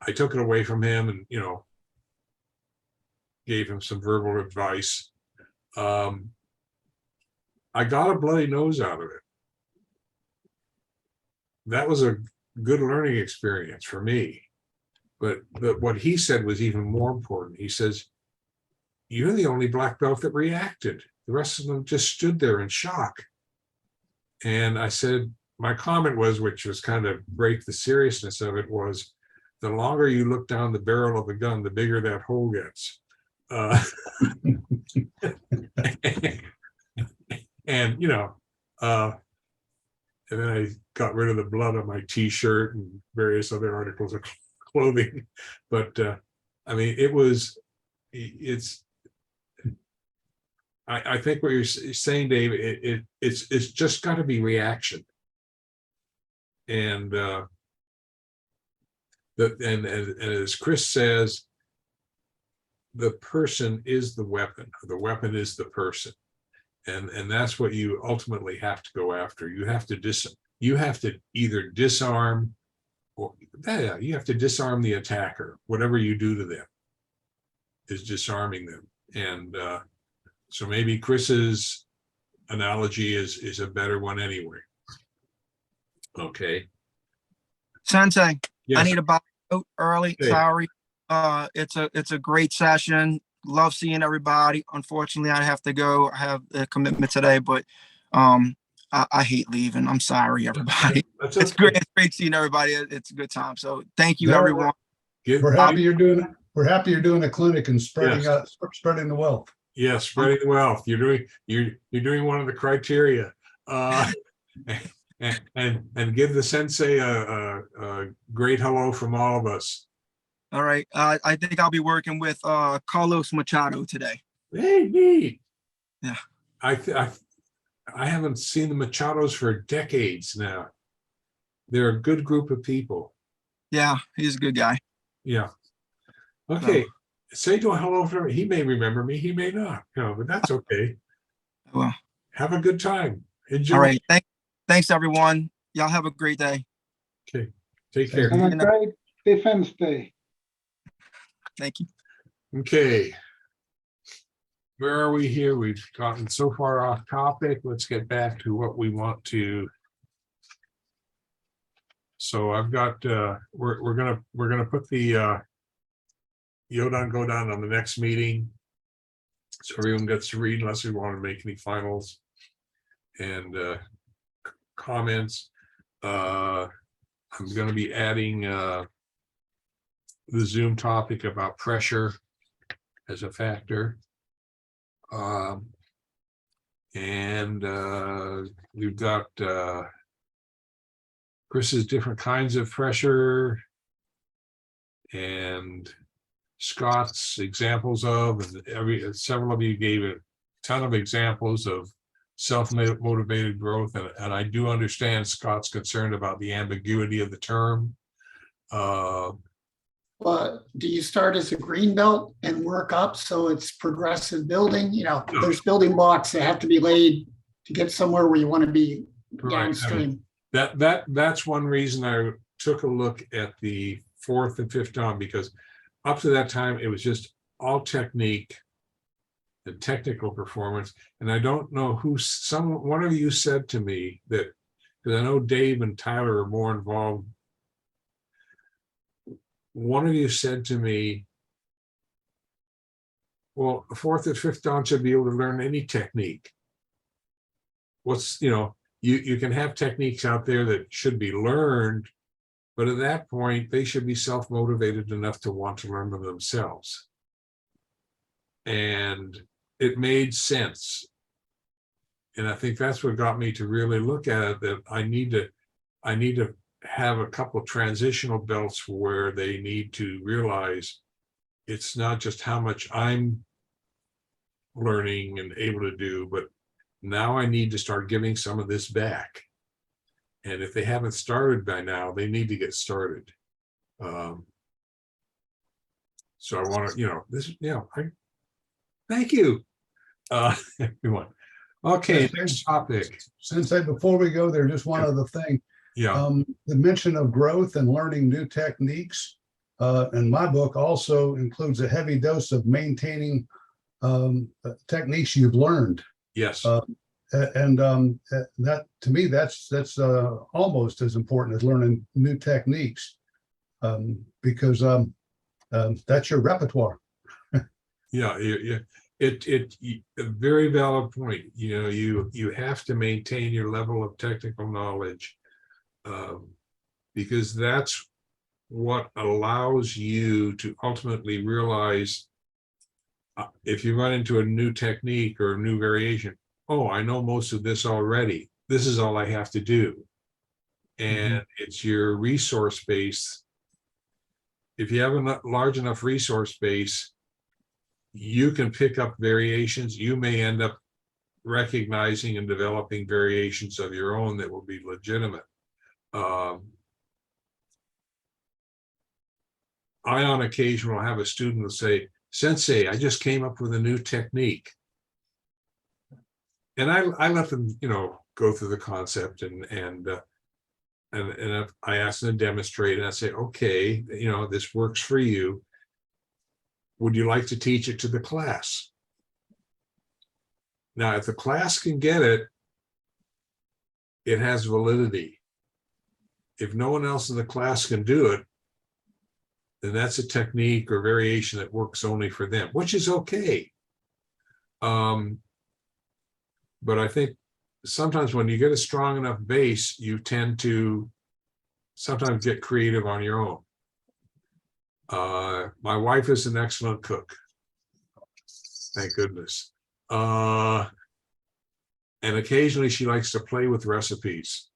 I took it away from him and, gave him some verbal advice. I got a bloody nose out of it. That was a good learning experience for me. But what he said was even more important. He says, "You're the only black belt that reacted. The rest of them just stood there in shock." And I said, my comment was, which was kind of break the seriousness of it, was, the longer you look down the barrel of the gun, the bigger that hole gets. And and then I got rid of the blood on my t-shirt and various other articles of clothing. But I mean, I think what you're saying, Dave, it's just got to be reaction. And and as Chris says, the person is the weapon, or the weapon is the person. And that's what you ultimately have to go after. You have to either disarm, or yeah, you have to disarm the attacker. Whatever you do to them is disarming them. And so maybe Chris's analogy is a better one anyway. Okay. Sensei, I Yes. need a box out early. Okay. Sorry. It's a great session. Love seeing everybody. Unfortunately, I have to go. I have a commitment today, but I hate leaving. I'm sorry, everybody. That's It's okay. great. It's great seeing everybody. It's a good time. So thank you, Yeah, everyone. We're happy you're doing a clinic and spreading Yes. spreading the wealth. Yeah, spreading the wealth. You're doing one of the criteria. And give the sensei a great hello from all of us. All right. I think I'll be working with Carlos Machado today. Hey, neat. Yeah. I haven't seen the Machados for decades now. They're a good group of people. Yeah, he's a good guy. Yeah. Okay. Say to a hello for him. He may remember me, he may not. But that's okay. Well, Have a good time. Enjoy. all right. Thanks, everyone. Y'all have a great day. Okay. Take care. Have a great Defense Day. Thank you. Okay. Where are we here? We've gotten so far off topic. Let's get back to what we want to. So I've got we're gonna put the Yodan go down on the next meeting. So everyone gets to read unless we want to make any finals and comments. I'm gonna be adding the Zoom topic about pressure as a factor. And we've got Chris's different kinds of pressure and Scott's examples of, and several of you gave a ton of examples of self-motivated growth. And I do understand Scott's concerned about the ambiguity of the term. But do you start as a green belt and work up so it's progressive building? There's building blocks that have to be laid to get somewhere where you want to be downstream. That's one reason I took a look at the 4th and 5th Dan, because up to that time it was just all technique and technical performance. And I don't know who, one of you said to me that, because I know Dave and Tyler are more involved. One of you said to me, well, 4th and 5th Dan should be able to learn any technique. You can have techniques out there that should be learned, but at that point, they should be self-motivated enough to want to learn them themselves. And it made sense. And I think that's what got me to really look at it, that I need to have a couple of transitional belts where they need to realize it's not just how much I'm learning and able to do, but now I need to start giving some of this back. And if they haven't started by now, they need to get started. So I want to, thank you, everyone. Okay, next topic. Sensei, before we go there, just one other thing. Yeah. The mention of growth and learning new techniques in my book also includes a heavy dose of maintaining techniques you've learned. Yes. That, to me, that's almost as important as learning new techniques, because that's your repertoire. Yeah. It a very valid point. You have to maintain your level of technical knowledge, because that's what allows you to ultimately realize if you run into a new technique or a new variation, oh, I know most of this already. This is all I have to do. And it's your resource base. If you have a large enough resource base, you can pick up variations. You may end up recognizing and developing variations of your own that will be legitimate. I, on occasion, will have a student will say, Sensei, I just came up with a new technique. And I let them, you know, go through the concept and if I ask them to demonstrate and I say, okay, you know, this works for you. Would you like to teach it to the class? Now, if the class can get it, it has validity. If no one else in the class can do it, then that's a technique or variation that works only for them, which is okay. But I think sometimes when you get a strong enough base, you tend to sometimes get creative on your own. My wife is an excellent cook. Thank goodness. And occasionally she likes to play with recipes,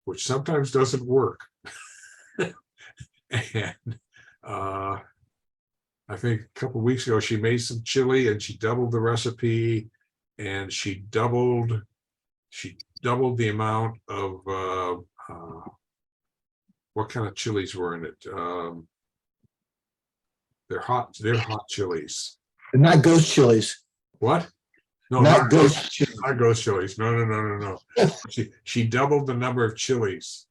which sometimes doesn't work. And I think a couple of weeks ago, she made some chili and she doubled the recipe and she doubled the amount of what kind of chilies were in it? They're hot chilies. Not ghost chilies. What? No, Not ghost chilies. not ghost chilies. No. She doubled the number of chilies.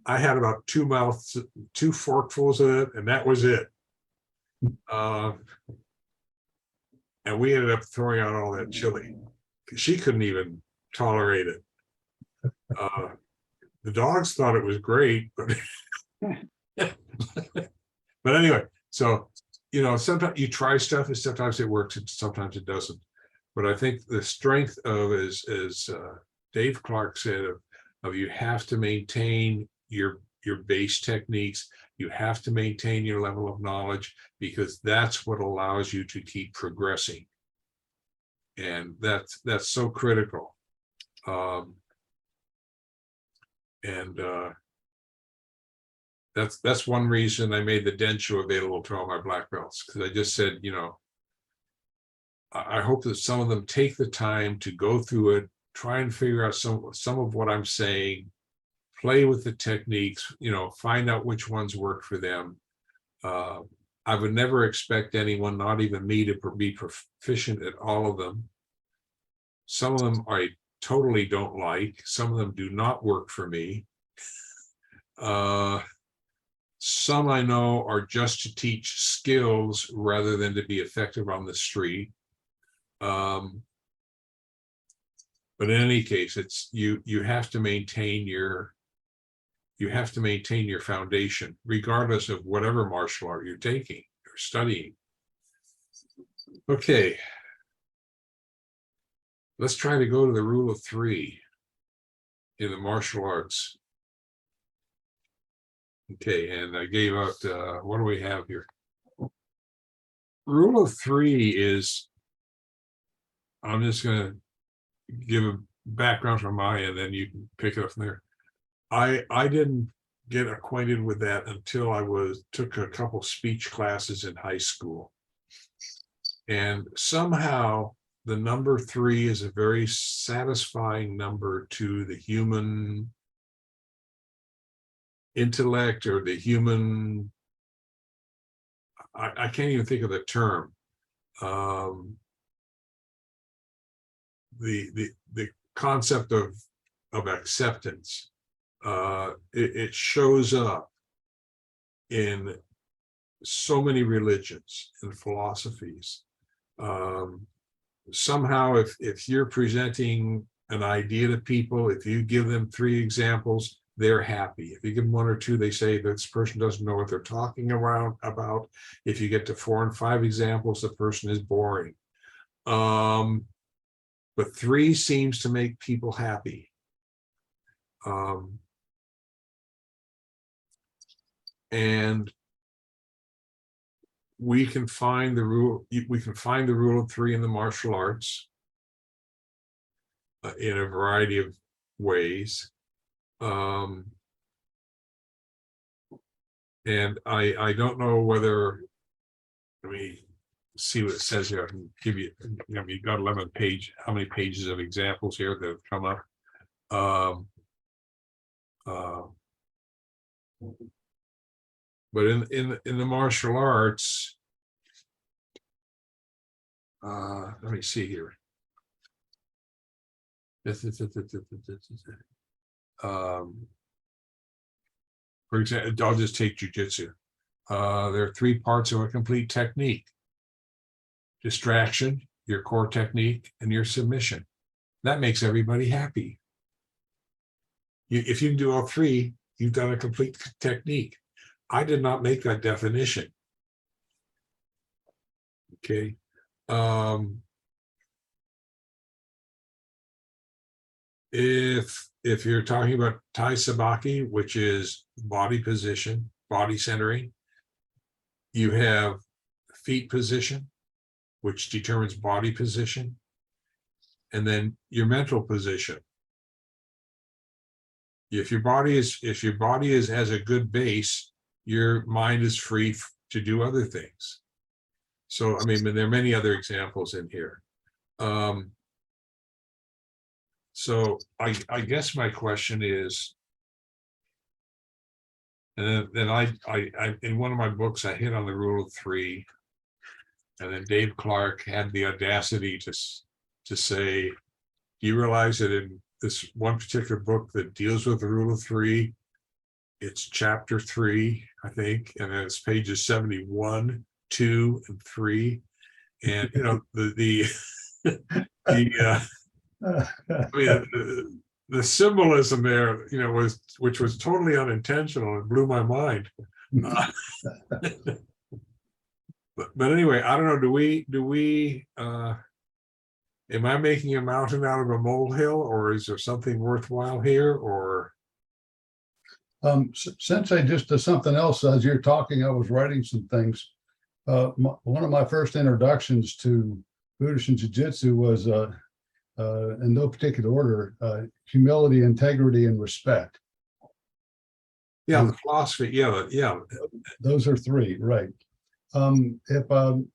I had about two forkfuls of it, and that was it. And we ended up throwing out all that chili. She couldn't even tolerate it. The dogs thought it was great, but but anyway, so you know, sometimes you try stuff and sometimes it works and sometimes it doesn't. But I think the strength of, as Dave Clark said, of you have to maintain your base techniques. You have to maintain your level of knowledge, because that's what allows you to keep progressing. And that's so critical. That's one reason I made the Densho available to all my black belts, because I just said, you know, I hope that some of them take the time to go through it, try and figure out some of what I'm saying, play with the techniques, you know, find out which ones work for them. I would never expect anyone, not even me, to be proficient at all of them. Some of them I totally don't like. Some of them do not work for me. Some I know are just to teach skills rather than to be effective on the street. But in any case, it's you have to maintain your foundation, regardless of whatever martial art you're taking or studying. Okay. Let's try to go to the rule of 3 in the martial arts. Okay, and I gave out, what do we have here? Rule of 3 is, I'm just going to give a background from my end, then you can pick it up from there. I didn't get acquainted with that until I took a couple speech classes in high school. And somehow the number 3 is a very satisfying number to the human intellect, or the human, I can't even think of the term. The concept of acceptance. It shows up in so many religions and philosophies. Somehow, if you're presenting an idea to people, if you give them 3 examples, they're happy. If you give them 1 or 2, they say this person doesn't know what they're talking about. If you get to 4 and 5 examples, the person is boring. But 3 seems to make people happy. And we can find the rule of 3 in the martial arts in a variety of ways. And I don't know whether, let me see what it says here. I can give you, you've got 11 page, how many pages of examples here that have come up? But in the martial arts, let me see here. For example, I'll just take jujitsu. There are 3 parts of a complete technique: distraction, your core technique, and your submission. That makes everybody happy. If you can do all 3, you've done a complete technique. I did not make that definition. Okay. If you're talking about Tai Sabaki, which is body position, body centering, you have feet position, which determines body position, and then your mental position. If your body has a good base, your mind is free to do other things. So, I mean, there are many other examples in here. So I guess my question is, and then I in one of my books, I hit on the rule of 3, and then Dave Clark had the audacity to say, do you realize that in this one particular book that deals with the rule of 3, it's chapter 3, I think, and then it's pages 71, 2, and 3, and you know I mean, the symbolism there, you know, which was totally unintentional and blew my mind. But anyway, I don't know. Do we? Am I making a mountain out of a molehill, or is there something worthwhile here? Or Sensei, just to something else, as you're talking, I was writing some things. One of my first introductions to Budoshin Jujitsu was in no particular order, humility, integrity, and respect. yeah, the philosophy. Yeah. Those are 3, right? If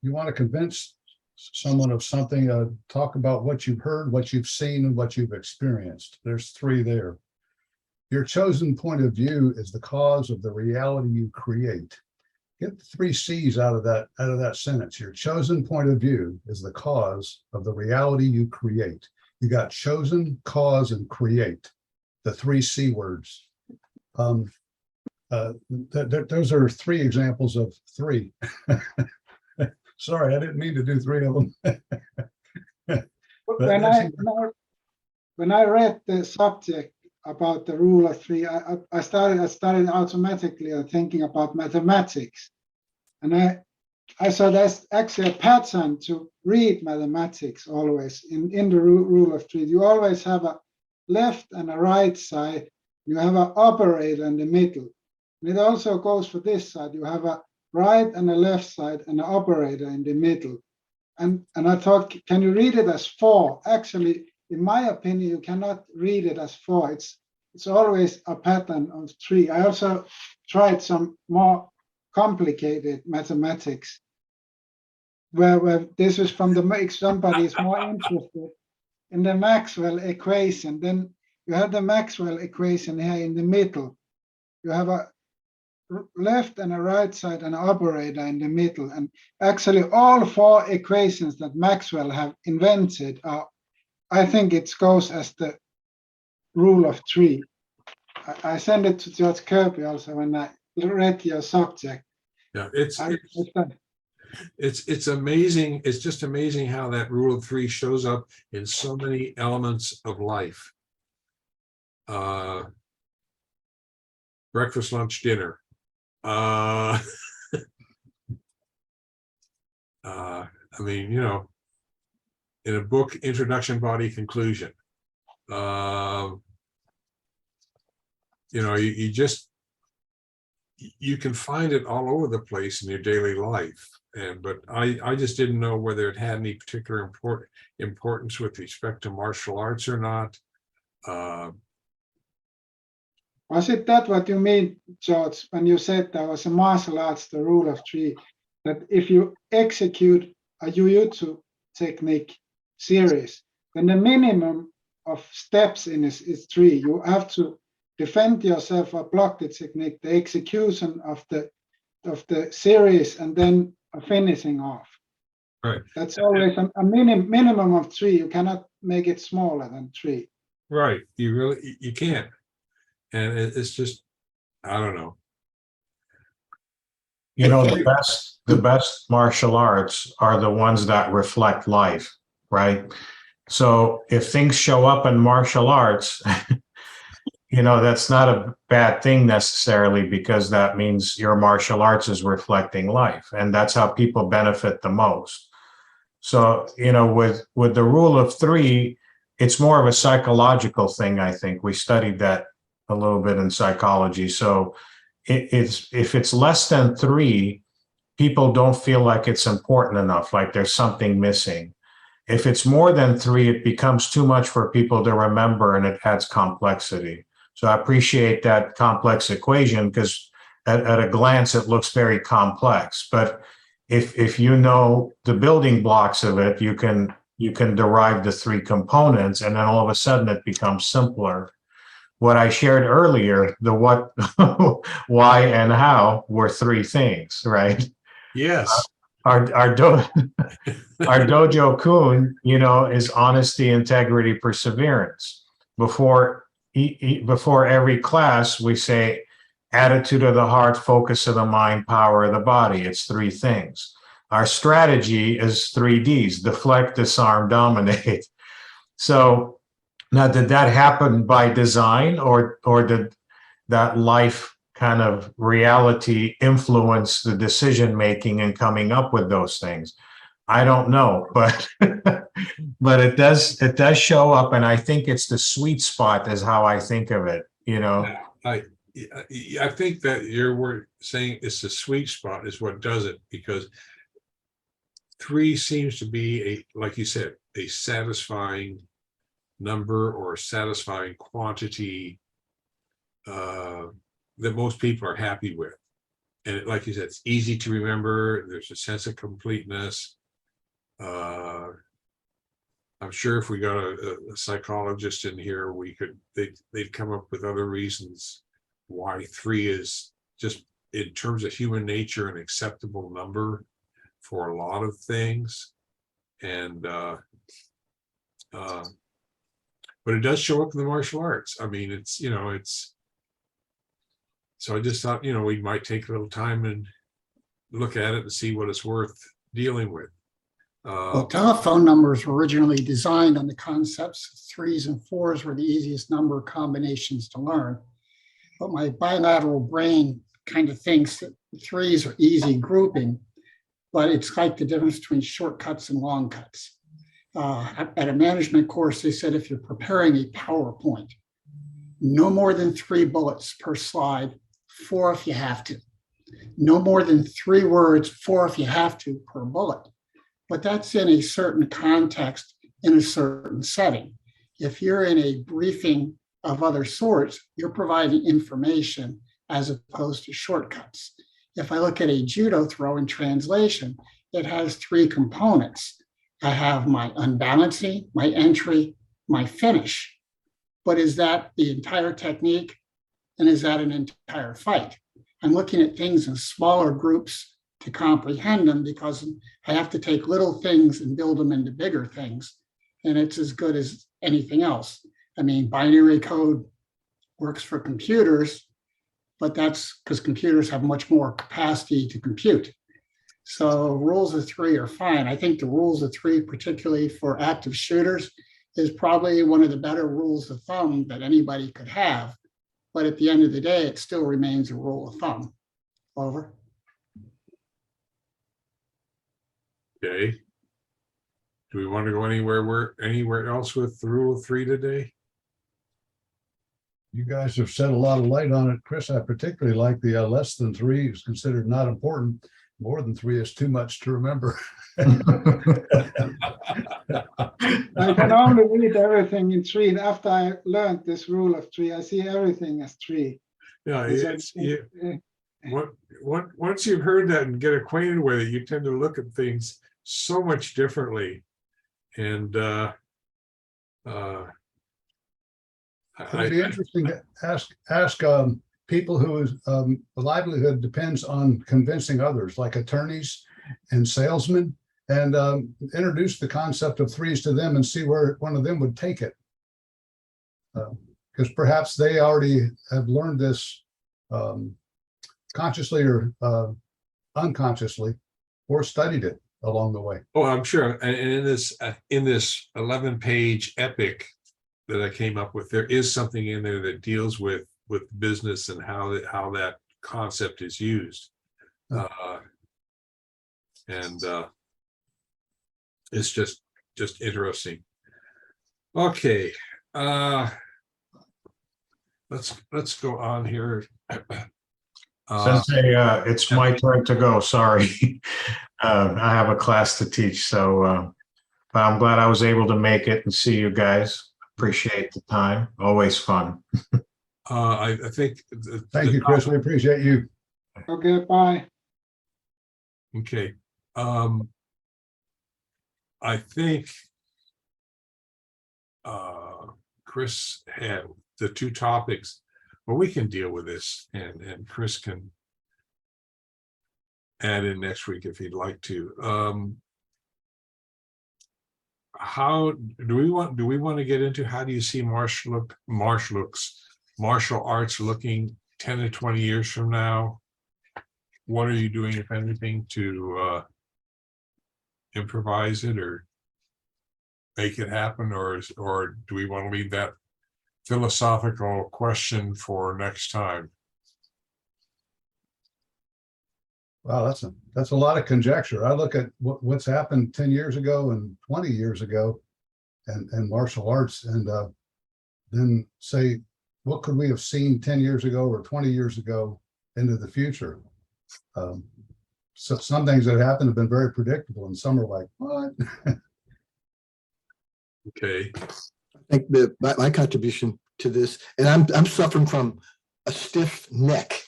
you want to convince someone of something, talk about what you've heard, what you've seen, and what you've experienced. There's 3 there. Your chosen point of view is the cause of the reality you create. Get the 3 C's out of that sentence. Your chosen point of view is the cause of the reality you create. You got chosen, cause, and create, the 3 C words. Those are 3 examples of 3. Sorry, I didn't mean to do 3 of them. When I read the subject about the rule of 3, I started automatically thinking about mathematics, and I saw there's actually a pattern to read mathematics always in the rule of 3. You always have a left and a right side. You have an operator in the middle. And it also goes for this side. You have a right and a left side and an operator in the middle. And I thought, can you read it as 4? Actually, in my opinion, you cannot read it as 4. It's always a pattern of 3. I also tried some more complicated mathematics where this is from if somebody is more interested in the Maxwell equation, then you have the Maxwell equation here in the middle. You have a left and a right side and an operator in the middle. And actually all 4 equations that Maxwell have invented are, I think it goes as the rule of 3. I sent it to George Kirby also when I read your subject. Yeah, it's amazing. It's just amazing how that rule of 3 shows up in so many elements of life. Breakfast, lunch, dinner. I mean, you know, in a book, introduction, body, conclusion. You know, you can find it all over the place in your daily life. But I just didn't know whether it had any particular importance with respect to martial arts or not. Was it that what you mean, George, when you said there was a martial arts, the rule of 3, that if you execute a Jujitsu technique series, then the minimum of steps in it is 3. You have to defend yourself or block the technique. The execution of the of the series and then a finishing off. Right. That's always a minimum of 3. You cannot make it smaller than 3. Right, you can't. And it's just, I don't know. You know, the best martial arts are the ones that reflect life, right? So if things show up in martial arts, you know, that's not a bad thing necessarily, because that means your martial arts is reflecting life, and that's how people benefit the most. So, you know, with the rule of 3, it's more of a psychological thing, I think. We studied that a little bit in psychology. So if it's less than 3, people don't feel like it's important enough, like there's something missing. If it's more than 3, it becomes too much for people to remember, and it adds complexity. So I appreciate that complex equation, because at a glance, it looks very complex. But if you know the building blocks of it, you can derive the 3 components, and then all of a sudden it becomes simpler. What I shared earlier, the what, why, and how were 3 things, right? Yes. Our dojo kun, you know, is honesty, integrity, perseverance. Before every class, we say attitude of the heart, focus of the mind, power of the body. It's 3 things. Our strategy is 3 Ds: deflect, disarm, dominate. So now, did that happen by design, or did that life kind of reality influence the decision making and coming up with those things? I don't know, but but it does show up, and I think it's the sweet spot is how I think of it, you know. I think that your word saying it's the sweet spot is what does it, because 3 seems to be like you said, a satisfying number or a satisfying quantity that most people are happy with. And like you said, it's easy to remember. There's a sense of completeness. I'm sure if we got a psychologist in here, they'd come up with other reasons why 3 is just, in terms of human nature, an acceptable number for a lot of things. And but it does show up in the martial arts. I mean, it's, you know, it's, so I just thought, you know, we might take a little time and look at it and see what it's worth dealing with. Well, telephone numbers were originally designed on the concepts of 3s and 4s were the easiest number combinations to learn. But my bilateral brain kind of thinks that 3s are easy grouping, but it's like the difference between shortcuts and long cuts. At a management course, they said if you're preparing a PowerPoint, no more than 3 bullets per slide, 4 if you have to. No more than 3 words, 4 if you have to, per bullet. But that's in a certain context, in a certain setting. If you're in a briefing of other sorts, you're providing information as opposed to shortcuts. If I look at a judo throw in translation, it has 3 components. I have my unbalancing, my entry, my finish. But is that the entire technique? And is that an entire fight? I'm looking at things in smaller groups to comprehend them, because I have to take little things and build them into bigger things. And it's as good as anything else. I mean, binary code works for computers, but that's because computers have much more capacity to compute. So rules of 3 are fine. I think the rules of 3, particularly for active shooters, is probably one of the better rules of thumb that anybody could have. But at the end of the day, it still remains a rule of thumb. Over. Okay. Do we want to go anywhere else with the rule of 3 today? You guys have shed a lot of light on it, Chris. I particularly like the less than 3 is considered not important. More than 3 is too much to remember. I can only read everything in 3. After I learned this rule of 3, I see everything as 3. Yeah, once you've heard that and get acquainted with it, you tend to look at things so much differently. And It'd be interesting to ask people whose livelihood depends on convincing others, like attorneys and salesmen, and introduce the concept of threes to them and see where one of them would take it. Because perhaps they already have learned this consciously or unconsciously, or studied it along the way. Oh, I'm sure. And in this 11-page epic that I came up with, there is something in there that deals with business and how that concept is used. And it's just interesting. Okay. Let's go on here. Sensei, it's my turn to go. Sorry. I have a class to teach, so but I'm glad I was able to make it and see you guys. Appreciate the time. Always fun. I think. Thank you, Chris. We appreciate you. Okay, bye. Okay. I think Chris had the two topics. Well, we can deal with this, and Chris can add in next week if he'd like to. How do we want to get into how do you see martial arts looking 10 to 20 years from now? What are you doing, if anything, to improvise it or make it happen, or do we want to leave that philosophical question for next time? Wow, that's a lot of conjecture. I look at what's happened 10 years ago and 20 years ago and martial arts, and then say, what could we have seen 10 years ago or 20 years ago into the future? So some things that happened have been very predictable, and some are like, what? Okay. I think my contribution to this, and I'm suffering from a stiff neck.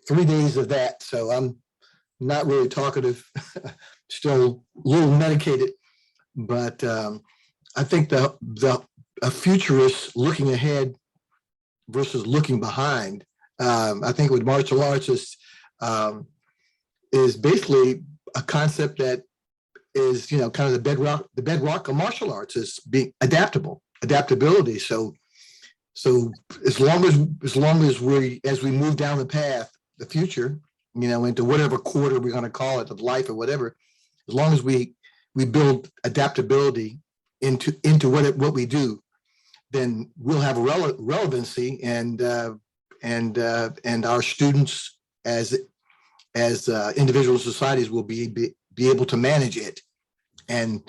3 days of that, so I'm not really talkative, still a little medicated, but I think a futurist looking ahead versus looking behind. I think with martial arts is basically a concept that is, kind of the bedrock of martial arts is being adaptability. So as long as we move down the path, the future, into whatever quarter we're going to call it, of life or whatever, as long as we build adaptability into what we do, then we'll have relevancy, and our students as individual societies will be able to manage it, and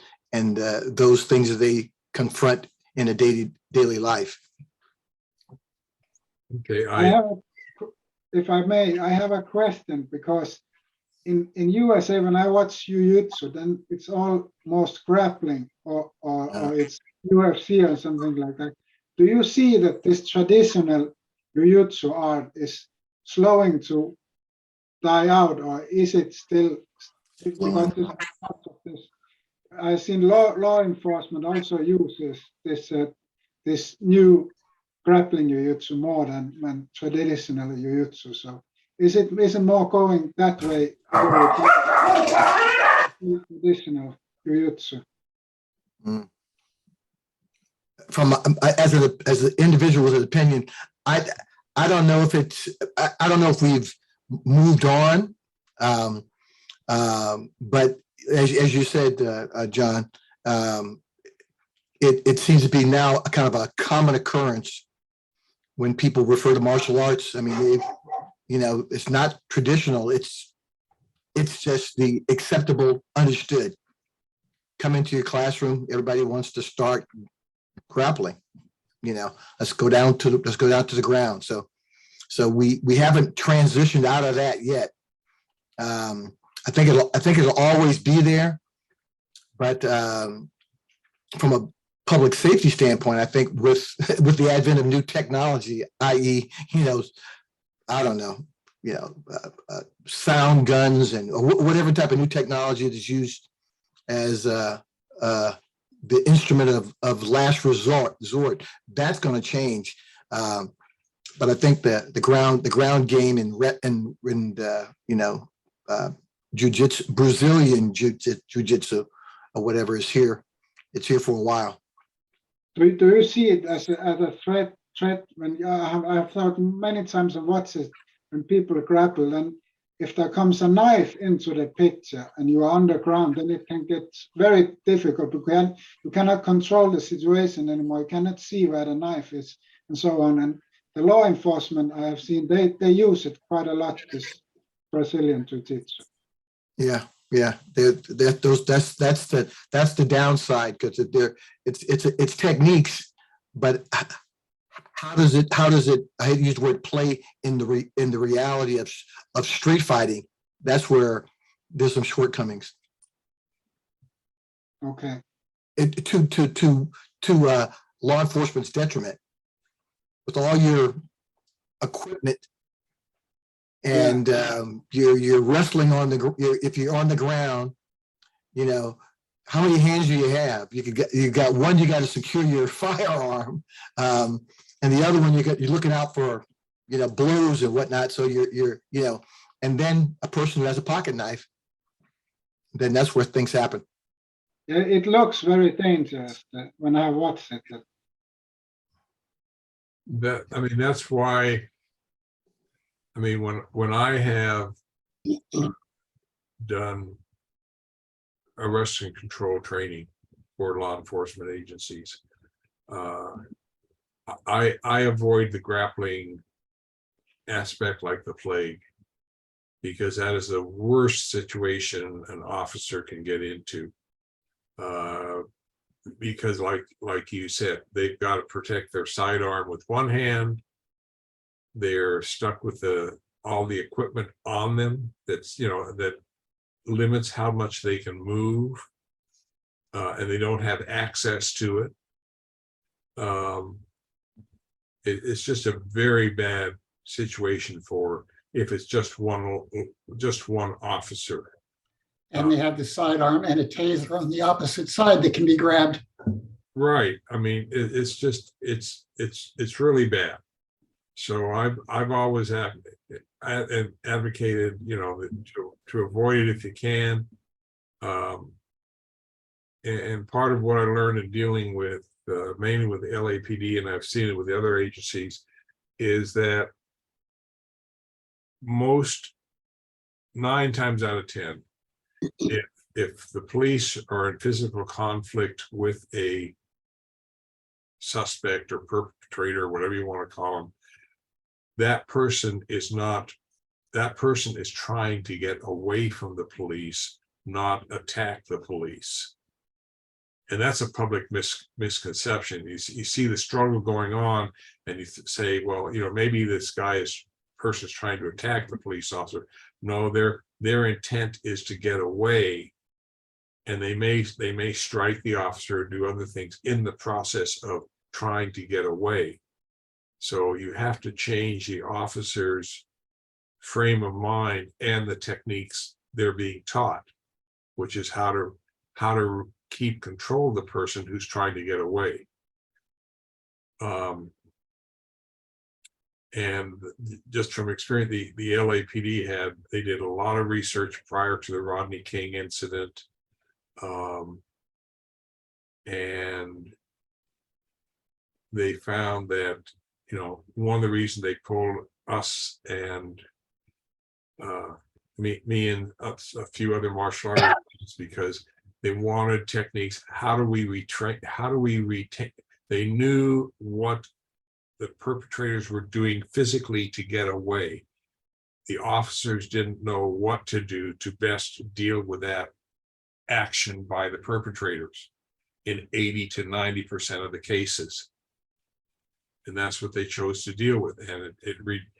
those things that they confront in a daily life. Okay. If I may, I have a question, because in USA, when I watch Jujitsu, then it's almost grappling or it's UFC or something like that. Do you see that this traditional Jujitsu art is slowing to die out, or is it still? Because I've seen law enforcement also uses this new grappling Jujitsu more than traditional Jujitsu. So is it more going that way? Traditional Jujitsu. From as an individual with an opinion, I don't know if I don't know if we've moved on, but as you said, John, it seems to be now a kind of a common occurrence when people refer to martial arts. I mean, it's not traditional. It's just the acceptable, understood. Come into your classroom, everybody wants to start grappling. Let's go down to the ground. So we haven't transitioned out of that yet. I think it'll always be there, but from a public safety standpoint, I think with the advent of new technology, i.e., I don't know, sound guns and whatever type of new technology that is used as the instrument of last resort, that's going to change. but I think the ground game in jujitsu, Brazilian jujitsu or whatever is here. It's here for a while. Do you see it as a threat when I've thought many times and watched it when people grapple, and if there comes a knife into the picture and you are underground, then it can get very difficult because you cannot control the situation anymore. You cannot see where the knife is and so on. And the law enforcement I have seen, they use it quite a lot, this Brazilian jiu-jitsu. Yeah. That's the downside, because it's techniques, but how does it I hate to use the word play in the reality of street fighting? That's where there's some shortcomings. Okay. To law enforcement's detriment, with all your equipment and you're wrestling if you're on the ground, how many hands do you have? You got one, you got to secure your firearm, and the other one you're looking out for blows and whatnot. So you're and then a person who has a pocket knife, then that's where things happen. Yeah, it looks very dangerous when I watch it. That's why. When I have done arrest and control training for law enforcement agencies, I avoid the grappling aspect like the plague, because that is the worst situation an officer can get into. Because like you said, they've got to protect their sidearm with one hand. They're stuck with all the equipment on them that limits how much they can move, and they don't have access to it. It's just a very bad situation for if it's just one officer. And they have the sidearm and a taser on the opposite side that can be grabbed. Right. It's just it's really bad. So I've always advocated, to avoid it if you can. And part of what I learned in dealing with mainly with the LAPD, and I've seen it with the other agencies, is that 9 times out of 10, if the police are in physical conflict with a suspect or perpetrator, whatever you want to call them, that person is trying to get away from the police, not attack the police. And that's a public misconception. You see the struggle going on, and you say, well, maybe this person's trying to attack the police officer. No, their intent is to get away, and they may strike the officer or do other things in the process of trying to get away. So you have to change the officer's frame of mind and the techniques they're being taught, which is how to keep control of the person who's trying to get away. And just from experience, the LAPD they did a lot of research prior to the Rodney King incident, and they found that one of the reasons they pulled us and me and a few other martial artists is because they wanted techniques. How do we retrain? How do we retain? They knew what the perpetrators were doing physically to get away. The officers didn't know what to do to best deal with that action by the perpetrators in 80 to 90% of the cases. And that's what they chose to deal with. And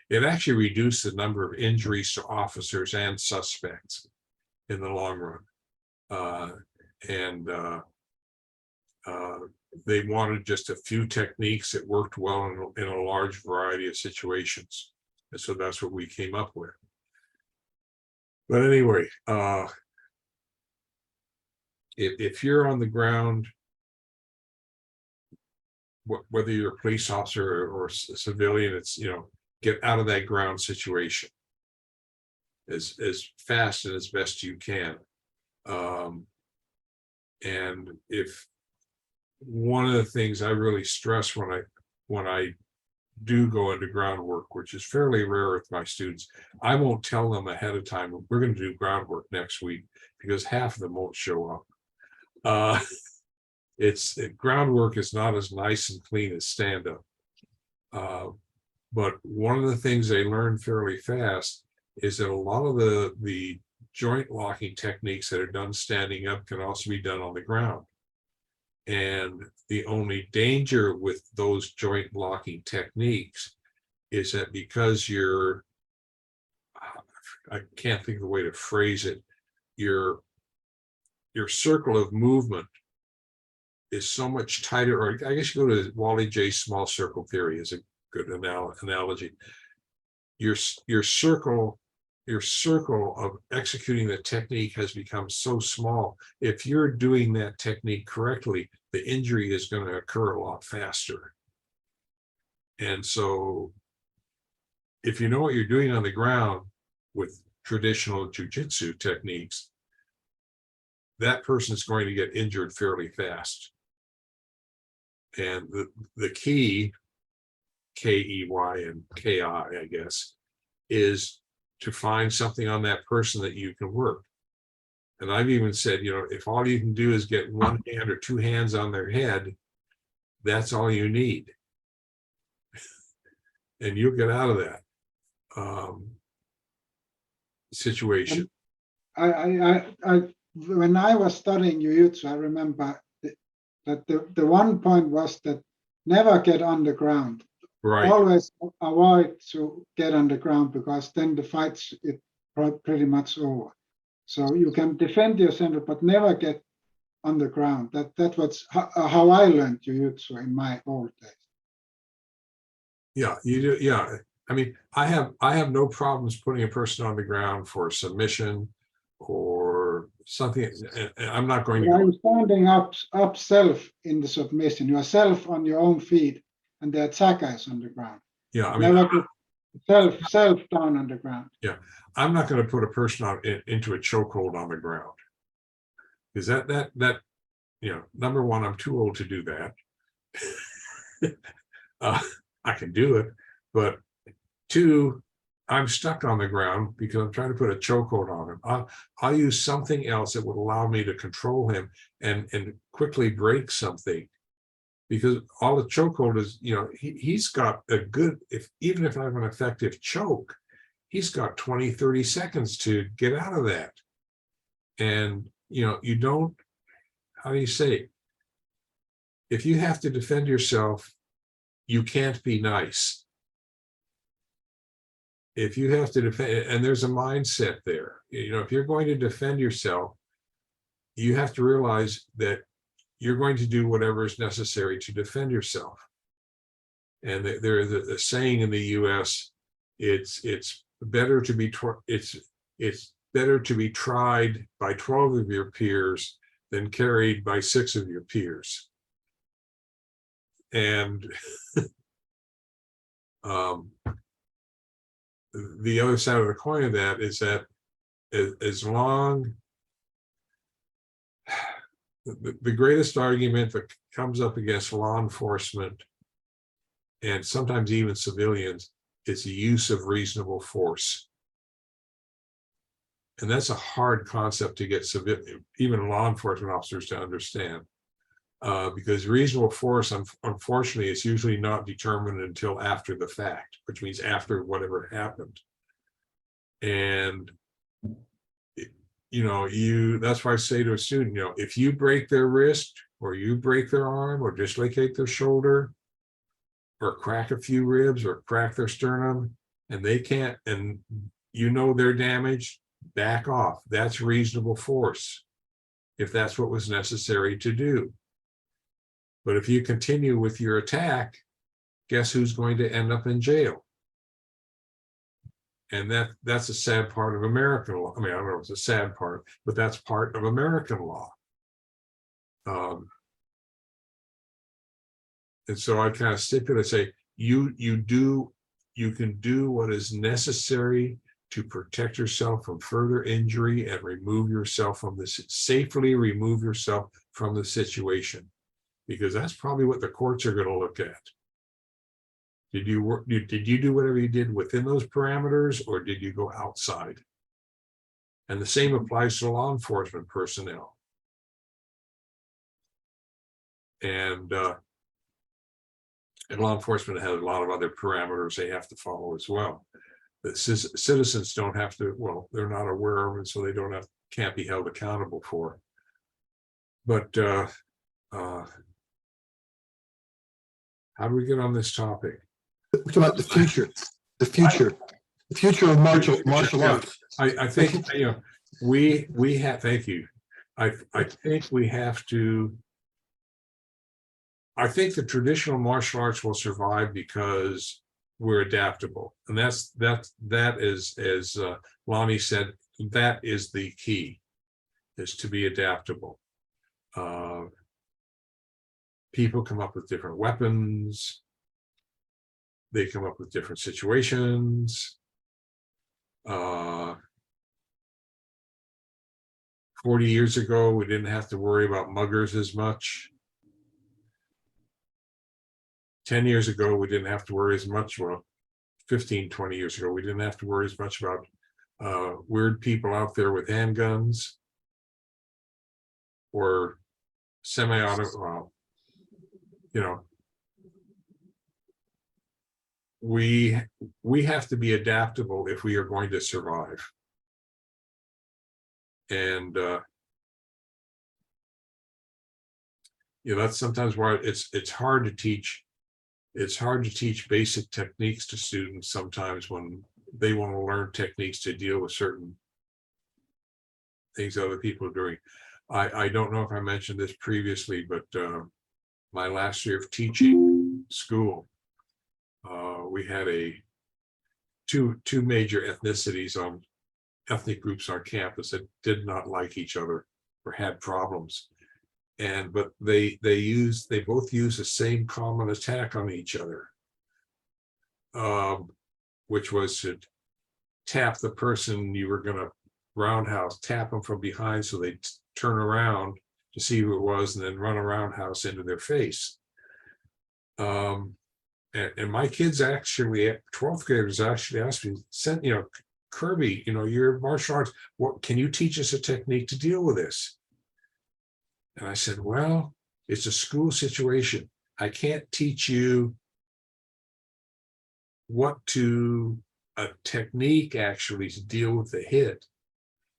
it actually reduced the number of injuries to officers and suspects in the long run. They wanted just a few techniques that worked well in a large variety of situations. And so that's what we came up with. But anyway, if you're on the ground, whether you're a police officer or a civilian, it's, get out of that ground situation as fast and as best you can. And if one of the things I really stress when I do go into groundwork, which is fairly rare with my students, I won't tell them ahead of time, we're going to do groundwork next week, because half of them won't show up. Groundwork is not as nice and clean as stand-up. But one of the things they learn fairly fast is that a lot of the joint locking techniques that are done standing up can also be done on the ground. And the only danger with those joint locking techniques is that because I can't think of the way to phrase it, your circle of movement is so much tighter, or I guess you go to Wally J. Small circle theory is a good analogy. Your circle of executing the technique has become so small. If you're doing that technique correctly, the injury is going to occur a lot faster. And so if you know what you're doing on the ground with traditional jujitsu techniques, that person is going to get injured fairly fast. And the key, K-E-Y and K-I, I guess, is to find something on that person that you can work. And I've even said, if all you can do is get one hand or two hands on their head, that's all you need. And you'll get out of that situation. When I was studying Jiu-Jitsu, I remember that the one point was that never get on the ground. Right. Always avoid to get on the ground, because then the fight's pretty much over. So you can defend yourself, but never get on the ground. That was how I learned Jiu-Jitsu in my old days. Yeah, you do. Yeah, I mean, I have no problems putting a person on the ground for submission or something. I'm not going to. Are you standing up self in the submission? You are self on your own feet, and the attacker is on the ground. Yeah, I mean, Never put self down on the ground. Yeah, I'm not going to put a person into a chokehold on the ground, because that number one, I'm too old to do that. I can do it, but two, I'm stuck on the ground because I'm trying to put a chokehold on him. I'll use something else that would allow me to control him and quickly break something, because all the chokehold is, he's got a good, even if I have an effective choke, he's got 20, 30 seconds to get out of that. And, you don't, how do you say, if you have to defend yourself, you can't be nice. If you have to defend, and there's a mindset there, if you're going to defend yourself, you have to realize that you're going to do whatever is necessary to defend yourself. And there's a saying in the US, it's better to be tried by 12 of your peers than carried by 6 of your peers. And the other side of the coin of that is that as long, the greatest argument that comes up against law enforcement and sometimes even civilians is the use of reasonable force. And that's a hard concept to get even law enforcement officers to understand. Because reasonable force, unfortunately, is usually not determined until after the fact, which means after whatever happened. And, that's why I say to a student, if you break their wrist or you break their arm or dislocate their shoulder or crack a few ribs or crack their sternum and they can't, and they're damaged, back off. That's reasonable force if that's what was necessary to do. But if you continue with your attack, guess who's going to end up in jail? And that's a sad part of American law. I mean, I don't know if it's a sad part, but that's part of American law. And so I kind of stipulate, say, you can do what is necessary to protect yourself from further injury and remove yourself from this, safely remove yourself from the situation. Because that's probably what the courts are going to look at. Did you do whatever you did within those parameters, or did you go outside? And the same applies to law enforcement personnel. And law enforcement has a lot of other parameters they have to follow as well. The citizens don't have to, well, they're not aware of it, so they can't be held accountable for. But how do we get on this topic? We're talking about the future of martial arts. I think, we have, thank you. I think we have to, I think the traditional martial arts will survive because we're adaptable. And that is, as Lonnie said, that is the key, is to be adaptable. People come up with different weapons. They come up with different situations. 40 years ago, we didn't have to worry about muggers as much. 10 years ago, we didn't have to worry as much. Well, 15, 20 years ago, we didn't have to worry as much about weird people out there with handguns or semi-auto, we have to be adaptable if we are going to survive. And that's sometimes why it's hard to teach. It's hard to teach basic techniques to students sometimes when they want to learn techniques to deal with certain things other people are doing. I don't know if I mentioned this previously, but my last year of teaching school, we had two major ethnicities ethnic groups on campus that did not like each other or had problems. But they both use the same common attack on each other, which was to tap the person you were going to roundhouse, tap them from behind so they turn around to see who it was and then run a roundhouse into their face. And my kids actually, 12th graders actually asked me, Kirby, your martial arts, what can you teach us a technique to deal with this? And I said, well, it's a school situation. I can't teach you a technique actually to deal with the hit.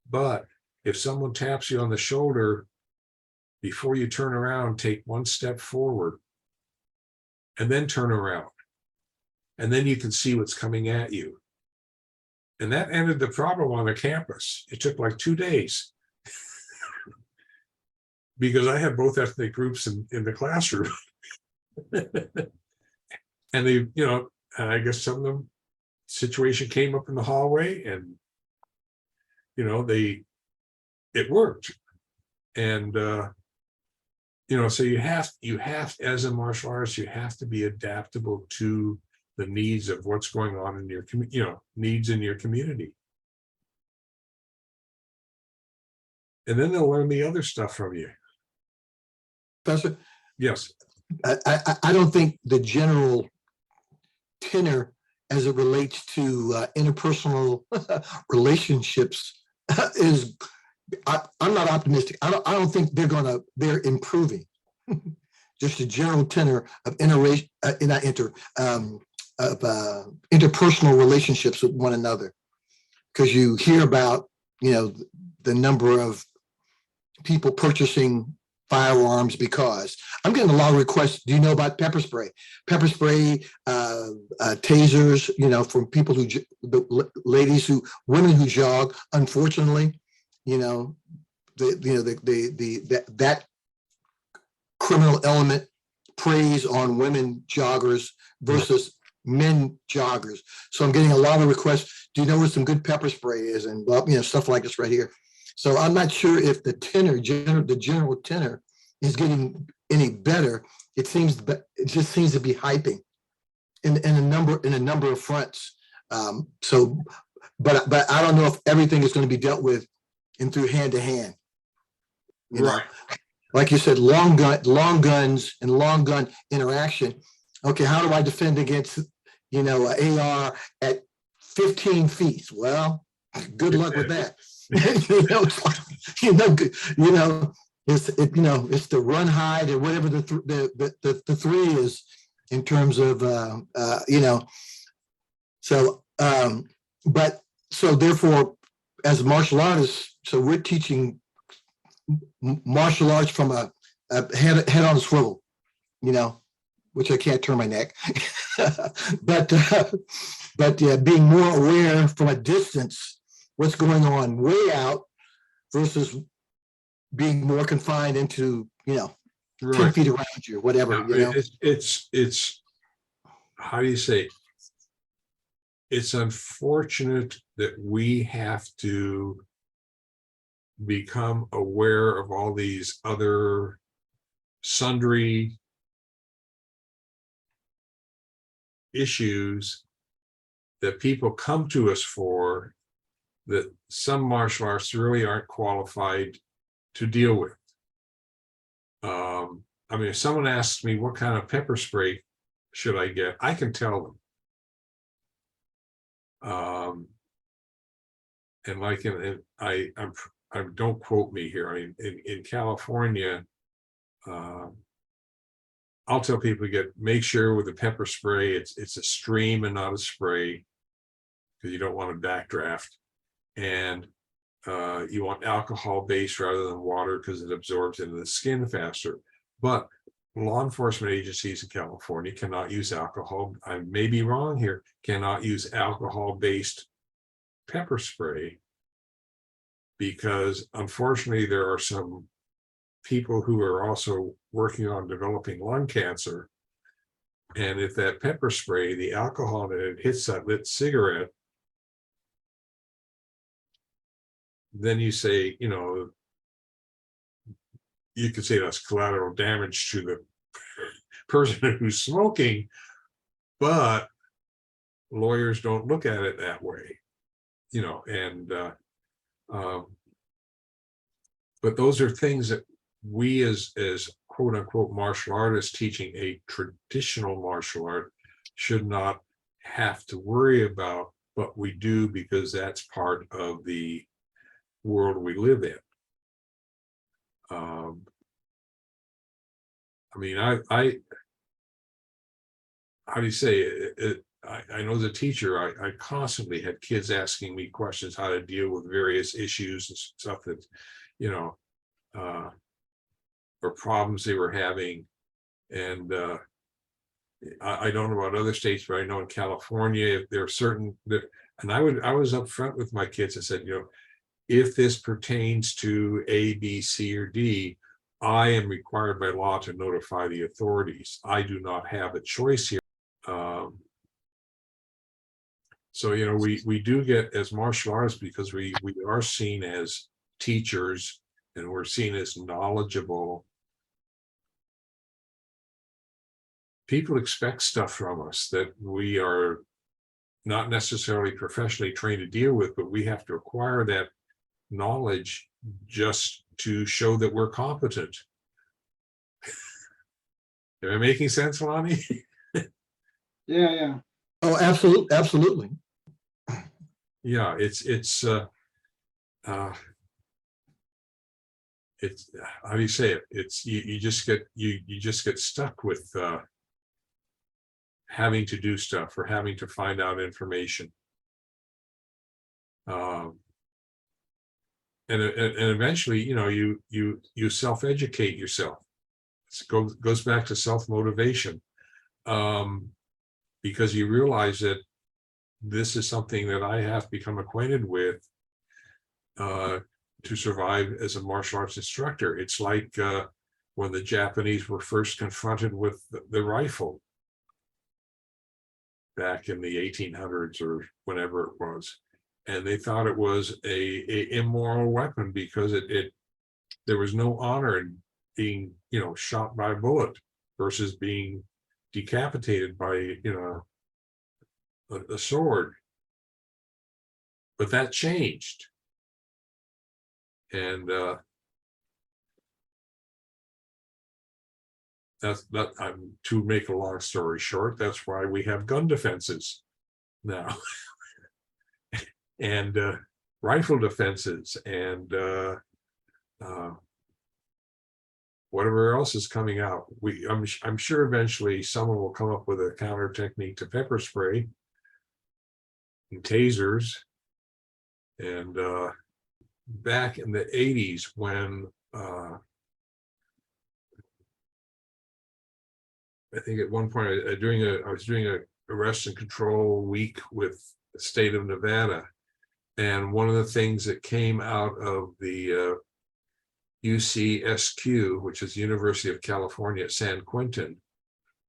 But if someone taps you on the shoulder, before you turn around, take one step forward and then turn around. And then you can see what's coming at you. And that ended the problem on the campus. It took like 2 days. Because I had both ethnic groups in the classroom. And they, I guess some of them situation came up in the hallway and, it worked. And, so you have, as a martial artist, you have to be adaptable to the needs of what's going on in your needs in your community. And then they'll learn the other stuff from you. Professor? Yes. I don't think the general tenor as it relates to interpersonal relationships is, I'm not optimistic. I don't think they're improving. Just the general tenor of interpersonal relationships with one another. Because you hear about, the number of people purchasing firearms because I'm getting a lot of requests. Do you know about pepper spray, tasers, from people women who jog, unfortunately, that criminal element preys on women joggers versus men joggers. So I'm getting a lot of requests. Do you know where some good pepper spray is? And stuff like this right here. So I'm not sure if the general tenor is getting any better. It just seems to be hyping in a number of fronts. So, but I don't know if everything is going to be dealt with and through hand to hand. You know, like you said, long guns and long gun interaction. Okay, how do I defend against, you know, an AR at 15 feet? Well, good luck with that. It's the run, hide, or whatever the three is in terms of but so therefore, as martial artists, so we're teaching martial arts from a head on a swivel, you know, which I can't turn my neck, but yeah, being more aware from a distance what's going on way out versus being more confined into, you know, 10 feet around you, whatever. No, you know, it's how do you say? It's unfortunate that we have to become aware of all these other sundry issues that people come to us for, that some martial arts really aren't qualified to deal with. I mean, if someone asks me what kind of pepper spray should I get, I can tell them. And like I don't quote me here. I mean, in California, I'll tell people make sure with the pepper spray it's a stream and not a spray, because you don't want a backdraft, and you want alcohol based rather than water because it absorbs into the skin faster. But law enforcement agencies in California cannot use alcohol. I may be wrong here. Cannot use alcohol based pepper spray, because unfortunately there are some people who are also working on developing lung cancer. And if that pepper spray, the alcohol that it hits that lit cigarette, then you say, you know, you could say that's collateral damage to the person who's smoking, but lawyers don't look at it that way, you know, and but those are things that we as quote unquote martial artists teaching a traditional martial art should not have to worry about, but we do, because that's part of the world we live in. I mean, I how do you say it? I know as a teacher, I constantly had kids asking me questions how to deal with various issues and stuff that, you know, or problems they were having. And I don't know about other states, but I know in California, if there are certain, and I was upfront with my kids. I said, you know, if this pertains to A, B, C, or D, I am required by law to notify the authorities. I do not have a choice here. So, you know, we do get, as martial artists, because we are seen as teachers and we're seen as knowledgeable. People expect stuff from us that we are not necessarily professionally trained to deal with, but we have to acquire that knowledge just to show that we're competent. Am I making sense, Lonnie? Yeah. oh, absolutely. Yeah, it's how do you say it? It's you just get stuck with having to do stuff or having to find out information. And eventually, you know, you self-educate yourself. It goes back to self-motivation, because you realize that this is something that I have become acquainted with to survive as a martial arts instructor. It's like when the Japanese were first confronted with the rifle back in the 1800s or whenever it was. And they thought it was a immoral weapon because there was no honor in being, shot by a bullet versus being decapitated by, a sword. But that changed. And to make a long story short, that's why we have gun defenses now. And rifle defenses and whatever else is coming out. I'm sure eventually someone will come up with a counter technique to pepper spray and tasers. And back in the 80s when I think at one point I was doing a arrest and control week with the state of Nevada. And one of the things that came out of the UCSQ, which is University of California at San Quentin,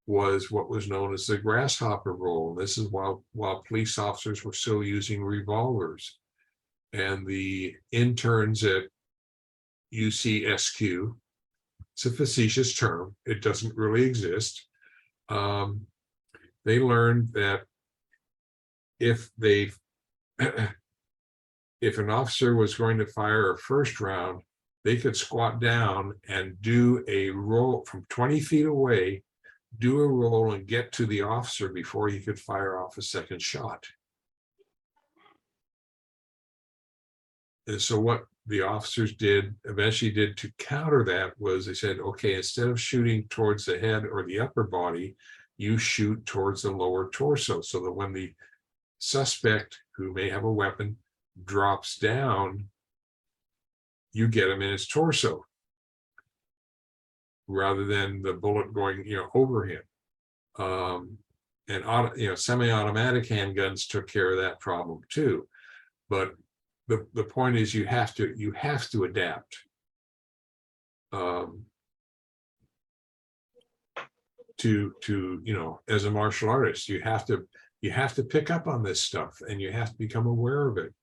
was what was known as the grasshopper roll. This is while police officers were still using revolvers. And the interns at UCSQ, it's a facetious term, it doesn't really exist. They learned that if an officer was going to fire a first round, they could squat down and do a roll from 20 feet away, do a roll and get to the officer before he could fire off a second shot. And so what the officers eventually did to counter that was they said, okay, instead of shooting towards the head or the upper body, you shoot towards the lower torso, so that when the suspect, who may have a weapon, drops down, you get him in his torso rather than the bullet going, over him. And semi-automatic handguns took care of that problem too. But the point is, you have to adapt. To as a martial artist, you have to pick up on this stuff and you have to become aware of it.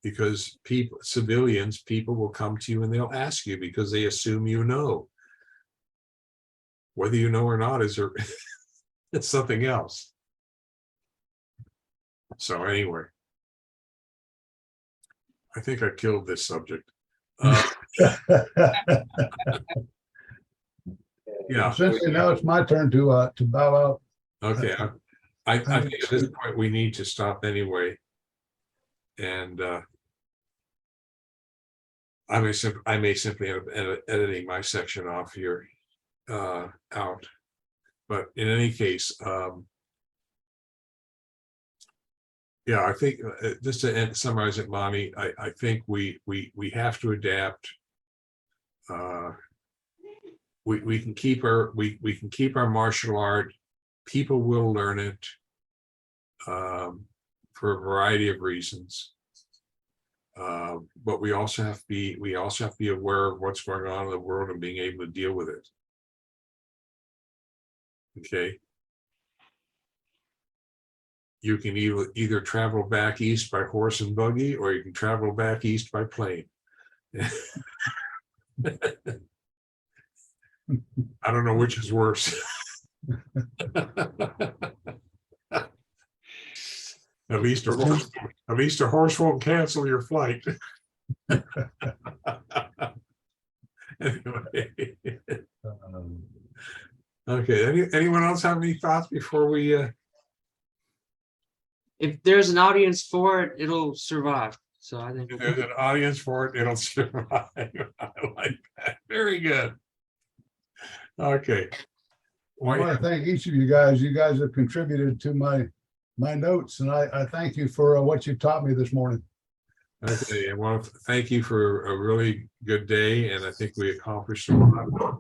Because civilians will come to you and they'll ask you because they assume you know. Whether you know or not it's something else. So anyway, I think I killed this subject. Yeah. Essentially, now it's my turn to bow out. Okay. I think at this point we need to stop anyway. And I may simply end up editing my section off here out. But in any case, yeah, I think just to summarize it, Monty, I think we have to adapt. We can keep our martial art. People will learn it for a variety of reasons. But we also have to be aware of what's going on in the world and being able to deal with it. Okay. You can either travel back east by horse and buggy, or you can travel back east by plane. I don't know which is worse. At least a horse won't cancel your flight. Anyway. Okay. Anyone else have any thoughts before we? If there's an audience for it, it'll survive. So I think If there's an audience for it, it'll survive. I like that. Very good. Okay. I want to thank each of you guys. You guys have contributed to my notes, and I thank you for what you taught me this morning. Okay, I want to thank you for a really good day, and I think we accomplished a lot.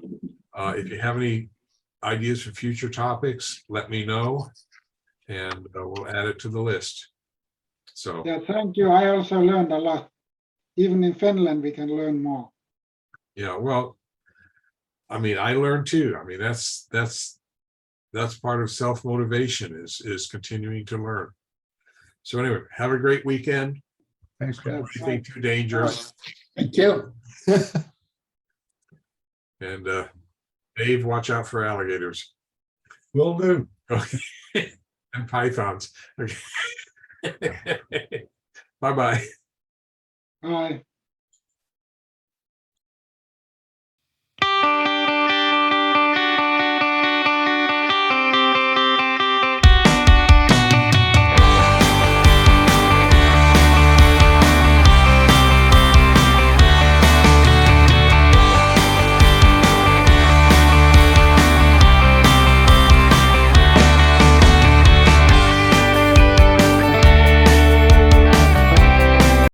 If you have any ideas for future topics, let me know, and we'll add it to the list. So Yeah, thank you. I also learned a lot. Even in Finland, we can learn more. yeah, well, I mean, I learned too. I mean, that's part of self-motivation is continuing to learn. So anyway, have a great weekend. Thanks, guys. Anything too dangerous. Thank you. And Dave, watch out for alligators. Will do. Okay. And pythons. Okay. Bye-bye. Bye.